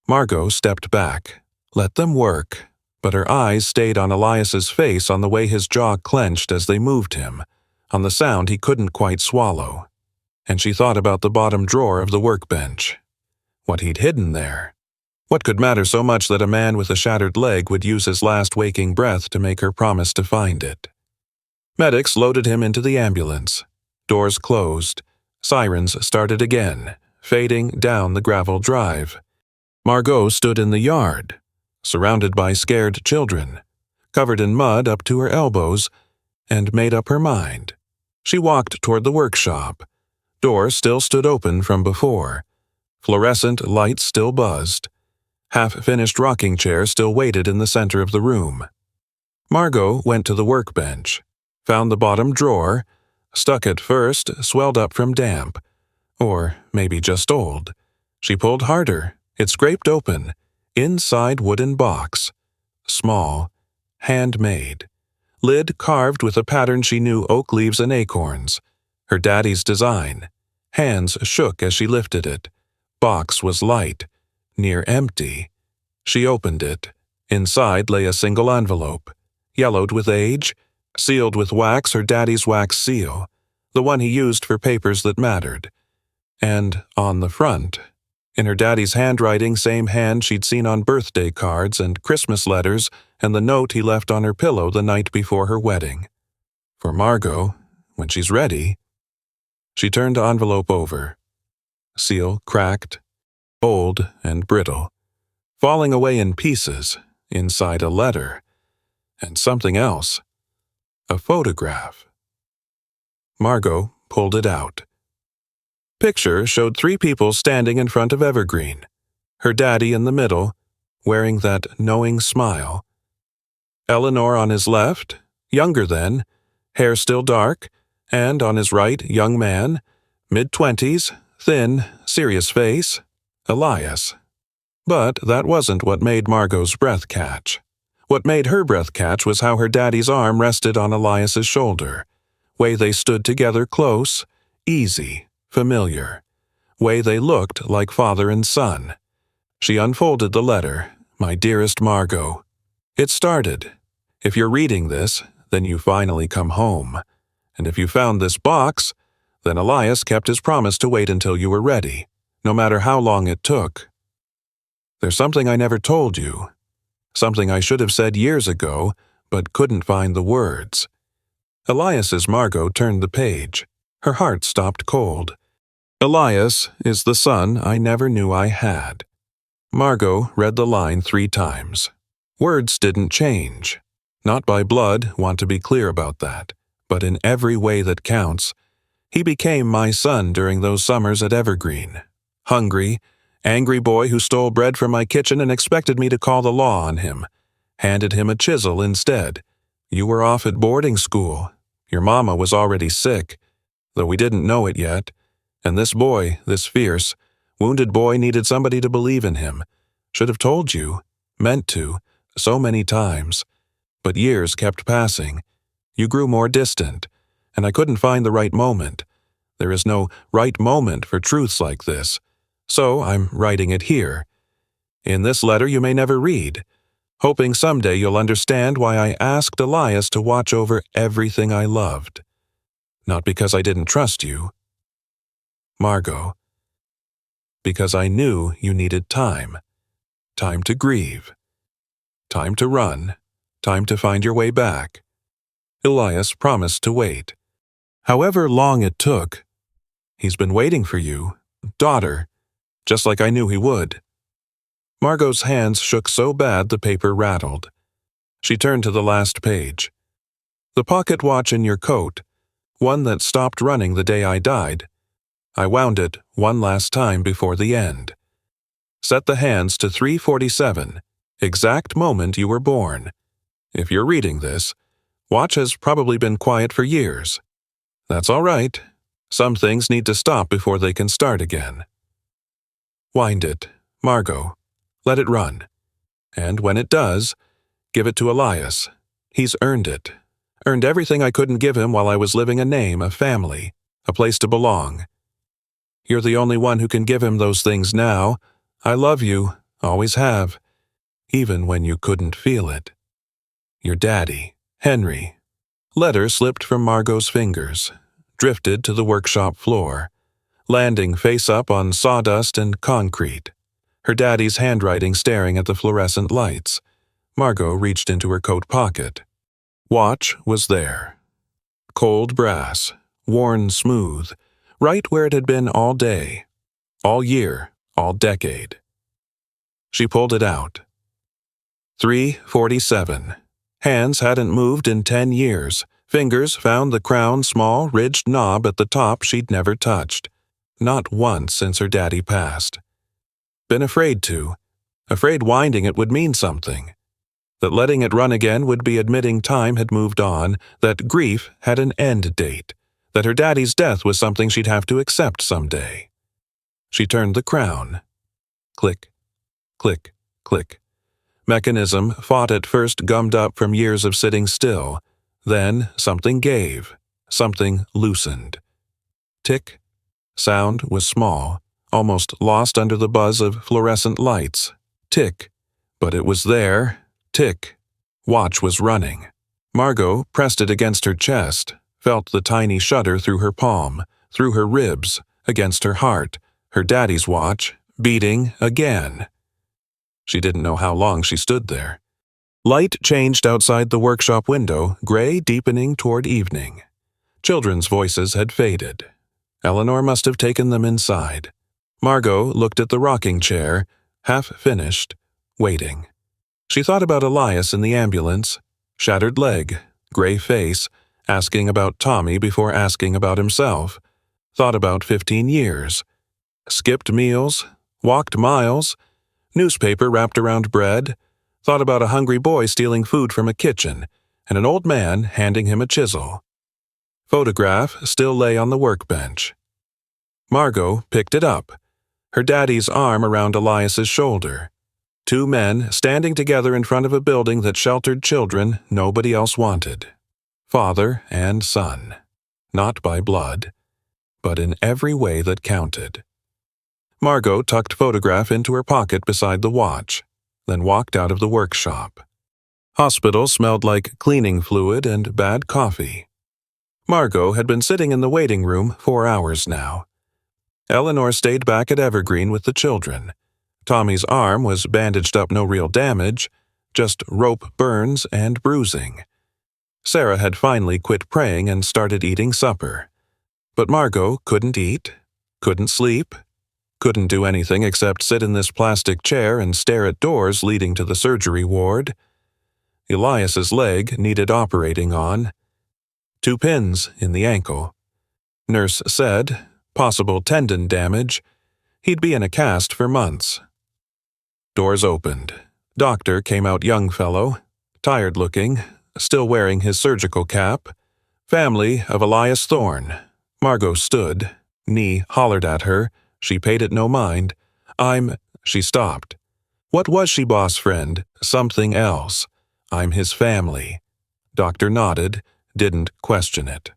Margot stepped back. Let them work, but her eyes stayed on Elias's face, on the way his jaw clenched as they moved him, on the sound he couldn't quite swallow. And she thought about the bottom drawer of the workbench. What he'd hidden there. What could matter so much that a man with a shattered leg would use his last waking breath to make her promise to find it? Medics loaded him into the ambulance. Doors closed. Sirens started again, fading down the gravel drive. Margot stood in the yard, surrounded by scared children, covered in mud up to her elbows, and made up her mind. She walked toward the workshop. Doors still stood open from before. Fluorescent lights still buzzed. Half-finished rocking chairs still waited in the center of the room. Margot went to the workbench, found the bottom drawer, stuck at first, swelled up from damp, or maybe just old. She pulled harder. It scraped open. Inside wooden box. Small. Handmade. Lid carved with a pattern she knew: oak leaves and acorns. Her daddy's design. Hands shook as she lifted it. Box was light. Near empty. She opened it. Inside lay a single envelope. Yellowed with age. Sealed with wax, her daddy's wax seal. The one he used for papers that mattered. And on the front, in her daddy's handwriting, same hand she'd seen on birthday cards and Christmas letters, and the note he left on her pillow the night before her wedding. For Margot, when she's ready. She turned the envelope over. Seal cracked, old and brittle, falling away in pieces. Inside a letter. And something else. A photograph. Margot pulled it out. Picture showed 3 people standing in front of Evergreen. Her daddy in the middle, wearing that knowing smile. Eleanor on his left, younger then, hair still dark, and on his right, young man, mid-20s, thin, serious face, Elias. But that wasn't what made Margot's breath catch. What made her breath catch was how her daddy's arm rested on Elias's shoulder. Way they stood together close, easy, familiar. Way they looked like father and son. She unfolded the letter. My dearest Margot. It started. If you're reading this, then you finally come home. And if you found this box, then Elias kept his promise to wait until you were ready, no matter how long it took. There's something I never told you. Something I should have said years ago, but couldn't find the words. Elias's Margot turned the page. Her heart stopped cold. Elias is the son I never knew I had. Margot read the line 3 times. Words didn't change. Not by blood, want to be clear about that, but in every way that counts. He became my son during those summers at Evergreen. Hungry, angry boy who stole bread from my kitchen and expected me to call the law on him. Handed him a chisel instead. You were off at boarding school. Your mama was already sick, though we didn't know it yet. And this boy, this fierce, wounded boy needed somebody to believe in him. Should have told you. Meant to. So many times. But years kept passing. You grew more distant, and I couldn't find the right moment. There is no right moment for truths like this. So I'm writing it here. In this letter you may never read, hoping someday you'll understand why I asked Elias to watch over everything I loved. Not because I didn't trust you, Margot. Because I knew you needed time. Time to grieve. Time to run. Time to find your way back. Elias promised to wait. However long it took, he's been waiting for you, daughter, just like I knew he would. Margot's hands shook so bad the paper rattled. She turned to the last page. The pocket watch in your coat, one that stopped running the day I died. I wound it one last time before the end. Set the hands to 3:47, exact moment you were born. If you're reading this, watch has probably been quiet for years. That's all right. Some things need to stop before they can start again. Wind it, Margot. Let it run. And when it does, give it to Elias. He's earned it. Earned everything I couldn't give him while I was living: a name, a family, a place to belong. You're the only one who can give him those things now. I love you, always have, even when you couldn't feel it. Your daddy, Henry. Letter slipped from Margot's fingers, drifted to the workshop floor, landing face up on sawdust and concrete. her daddy's handwriting staring at the fluorescent lights. Margot reached into her coat pocket. Watch was there. Cold brass, worn smooth, right where it had been all day, all year, all decade. She pulled it out. 3:47. Hands hadn't moved in 10 years. Fingers found the crown's small, ridged knob at the top she'd never touched. Not once since her daddy passed. Been afraid to. Afraid winding it would mean something. That letting it run again would be admitting time had moved on, that grief had an end date, that her daddy's death was something she'd have to accept someday. She turned the crown. Click, click, click. Mechanism fought at first gummed up from years of sitting still. Then something gave. Something loosened. Tick. Sound was small, almost lost under the buzz of fluorescent lights. Tick. But it was there. Tick. Watch was running. Margot pressed it against her chest, felt the tiny shudder through her palm, through her ribs, against her heart, her daddy's watch, beating again. She didn't know how long she stood there. Light changed outside the workshop window, gray deepening toward evening. Children's voices had faded. Eleanor must have taken them inside. Margot looked at the rocking chair, half finished, waiting. She thought about Elias in the ambulance, shattered leg, gray face, asking about Tommy before asking about himself. Thought about 15 years. Skipped meals, walked miles, newspaper wrapped around bread, thought about a hungry boy stealing food from a kitchen, and an old man handing him a chisel. Photograph still lay on the workbench. Margot picked it up, her daddy's arm around Elias's shoulder. Two men standing together in front of a building that sheltered children nobody else wanted. Father and son. Not by blood, but in every way that counted. Margot tucked photograph into her pocket beside the watch, then walked out of the workshop. Hospital smelled like cleaning fluid and bad coffee. Margot had been sitting in the waiting room 4 hours now. Eleanor stayed back at Evergreen with the children. Tommy's arm was bandaged up, no real damage, just rope burns and bruising. Sarah had finally quit praying and started eating supper. But Margot couldn't eat, couldn't sleep, couldn't do anything except sit in this plastic chair and stare at doors leading to the surgery ward. Elias's leg needed operating on. 2 pins in the ankle. Nurse said, possible tendon damage. He'd be in a cast for months. Doors opened. Doctor came out, young fellow, tired looking, still wearing his surgical cap. Family of Elias Thorne. Margot stood. Knee hollered at her. She paid it no mind. She stopped. What was she, boss friend? Something else. I'm his family. Doctor nodded, didn't question it.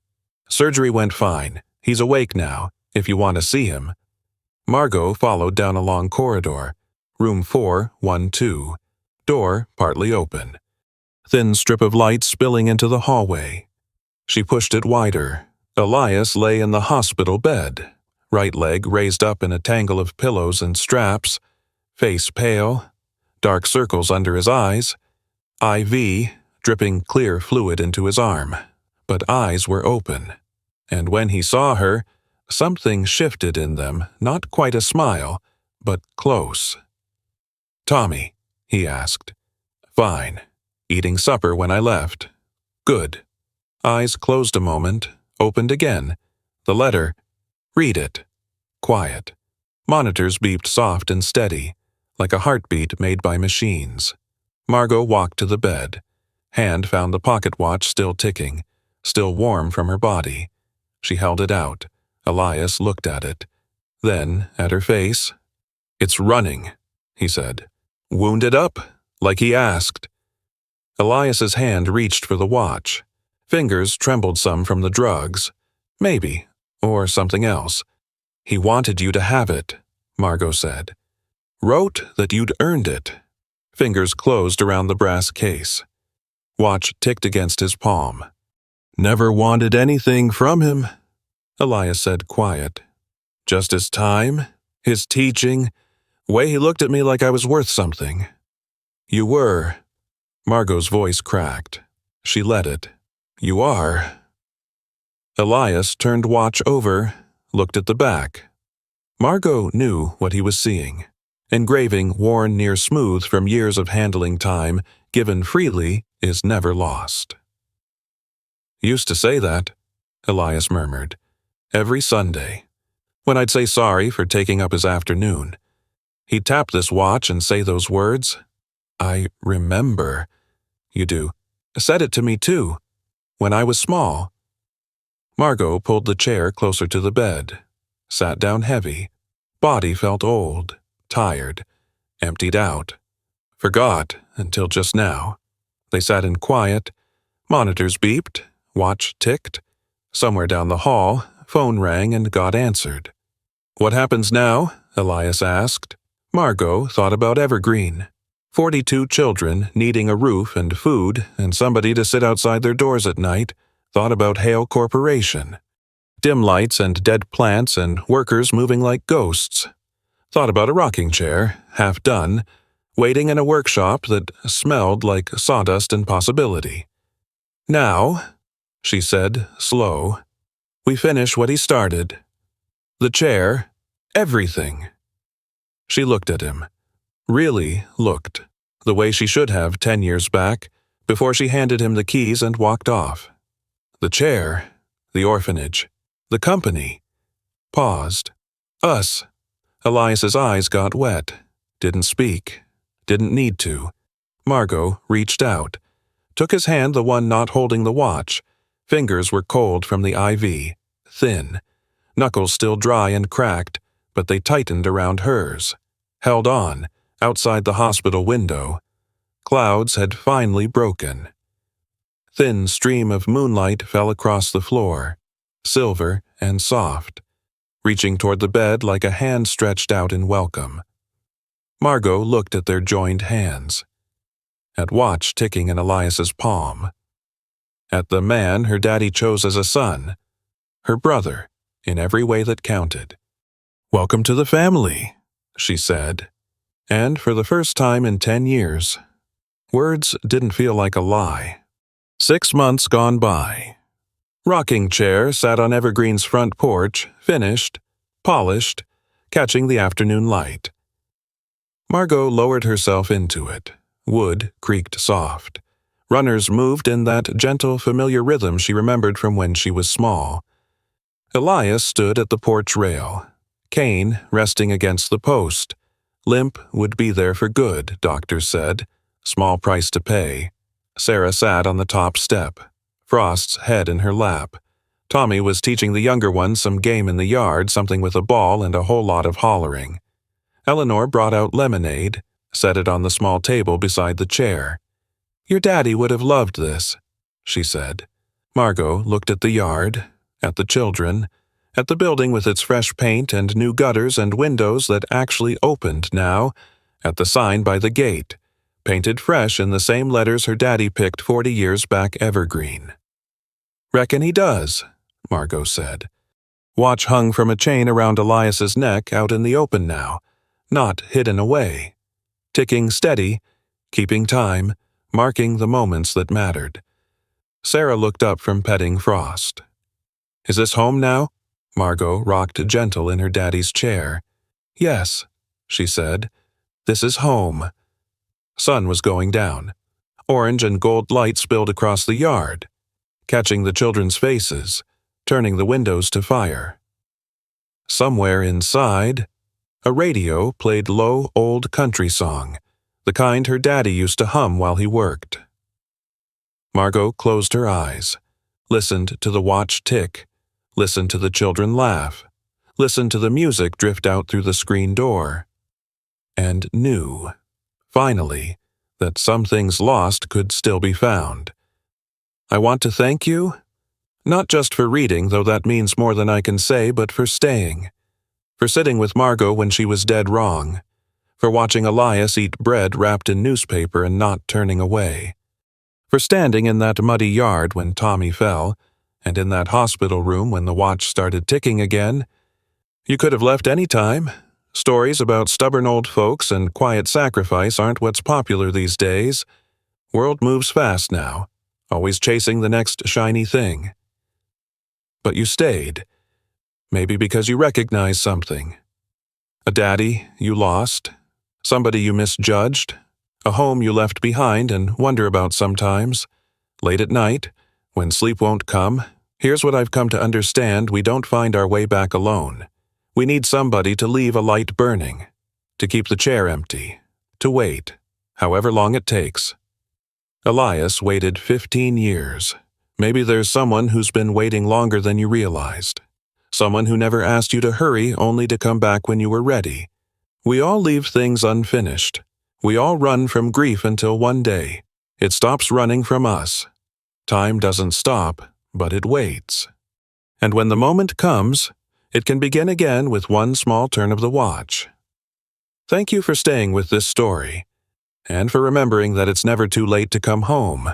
Surgery went fine. He's awake now, if you want to see him. Margot followed down a long corridor. Room 412. Door partly open. Thin strip of light spilling into the hallway. She pushed it wider. Elias lay in the hospital bed. Right leg raised up in a tangle of pillows and straps. Face pale. Dark circles under his eyes. IV, dripping clear fluid into his arm. But eyes were open. And when he saw her, something shifted in them, not quite a smile, but close. Tommy, he asked. Fine. Eating supper when I left. Good. Eyes closed a moment, opened again. The letter. Read it. Quiet. Monitors beeped soft and steady, like a heartbeat made by machines. Margot walked to the bed. Hand found the pocket watch still ticking, still warm from her body. She held it out. Elias looked at it. Then at her face. It's running, he said. Wounded up, like he asked. Elias's hand reached for the watch. Fingers trembled some from the drugs. Maybe, or something else. He wanted you to have it, Margot said. Wrote that you'd earned it. Fingers closed around the brass case. Watch ticked against his palm. Never wanted anything from him, Elias said quiet. Just his time, his teaching, Way he looked at me like I was worth something. You were. Margot's voice cracked. She let it. You are. Elias turned watch over, looked at the back. Margot knew what he was seeing. Engraving worn near smooth from years of handling time, given freely, is never lost. Used to say that, Elias murmured, every Sunday, when I'd say sorry for taking up his afternoon. He'd tap this watch and say those words. I remember. You do. Said it to me too, when I was small. Margot pulled the chair closer to the bed, sat down heavy. Body felt old, tired, emptied out. Forgot until just now. They sat in quiet. Monitors beeped, watch ticked. Somewhere down the hall, phone rang and got answered. What happens now? Elias asked. Margot thought about Evergreen. 42 children needing a roof and food and somebody to sit outside their doors at night. Thought about Hale Corporation. Dim lights and dead plants and workers moving like ghosts. Thought about a rocking chair, half done, waiting in a workshop that smelled like sawdust and possibility. Now, she said, slow, we finish what he started. The chair, everything. She looked at him. Really looked, the way she should have 10 years back, before she handed him the keys and walked off. The chair, the orphanage, the company. Paused. Us. Elias's eyes got wet. Didn't speak. Didn't need to. Margot reached out. Took his hand, the one not holding the watch. Fingers were cold from the IV. Thin. Knuckles still dry and cracked, but they tightened around hers. Held on, outside the hospital window. Clouds had finally broken. Thin stream of moonlight fell across the floor, silver and soft, reaching toward the bed like a hand stretched out in welcome. Margot looked at their joined hands, at watch ticking in Elias's palm, at the man her daddy chose as a son, her brother, in every way that counted. Welcome to the family, she said, and for the first time in 10 years, words didn't feel like a lie. 6 months gone by. Rocking chair sat on Evergreen's front porch, finished, polished, catching the afternoon light. Margot lowered herself into it. Wood creaked soft. Runners moved in that gentle, familiar rhythm she remembered from when she was small. Elias stood at the porch rail, cane resting against the post. Limp would be there for good, doctors said. Small price to pay. Sarah sat on the top step, Frost's head in her lap. Tommy was teaching the younger one some game in the yard, something with a ball and a whole lot of hollering. Eleanor brought out lemonade, set it on the small table beside the chair. Your daddy would have loved this, she said. Margot looked at the yard, at the children, at the building with its fresh paint and new gutters and windows that actually opened now, at the sign by the gate, painted fresh in the same letters her daddy picked 40 years back evergreen. Reckon he does, Margot said. Watch hung from a chain around Elias's neck out in the open now, not hidden away. Ticking steady, keeping time, marking the moments that mattered. Sarah looked up from petting Frost. Is this home now? Margot rocked gentle in her daddy's chair. Yes, she said. This is home. Sun was going down. Orange and gold light spilled across the yard, catching the children's faces, turning the windows to fire. Somewhere inside, a radio played low old country song, the kind her daddy used to hum while he worked. Margot closed her eyes, listened to the watch tick, listened to the children laugh, listened to the music drift out through the screen door, and knew, finally, that some things lost could still be found. I want to thank you, not just for reading, though that means more than I can say, but for staying, for sitting with Margot when she was dead wrong, for watching Elias eat bread wrapped in newspaper and not turning away, for standing in that muddy yard when Tommy fell, and in that hospital room when the watch started ticking again. You could have left any time, Stories about stubborn old folks and quiet sacrifice aren't what's popular these days. World moves fast now, always chasing the next shiny thing. But you stayed, maybe because you recognized something. A daddy you lost, somebody you misjudged, a home you left behind and wonder about sometimes. Late at night, when sleep won't come, here's what I've come to understand: we don't find our way back alone. We need somebody to leave a light burning, to keep the chair empty, to wait, however long it takes. Elias waited 15 years. Maybe there's someone who's been waiting longer than you realized. Someone who never asked you to hurry only to come back when you were ready. We all leave things unfinished. We all run from grief until one day it stops running from us. Time doesn't stop, but it waits. And when the moment comes, it can begin again with one small turn of the watch. Thank you for staying with this story, and for remembering that it's never too late to come home.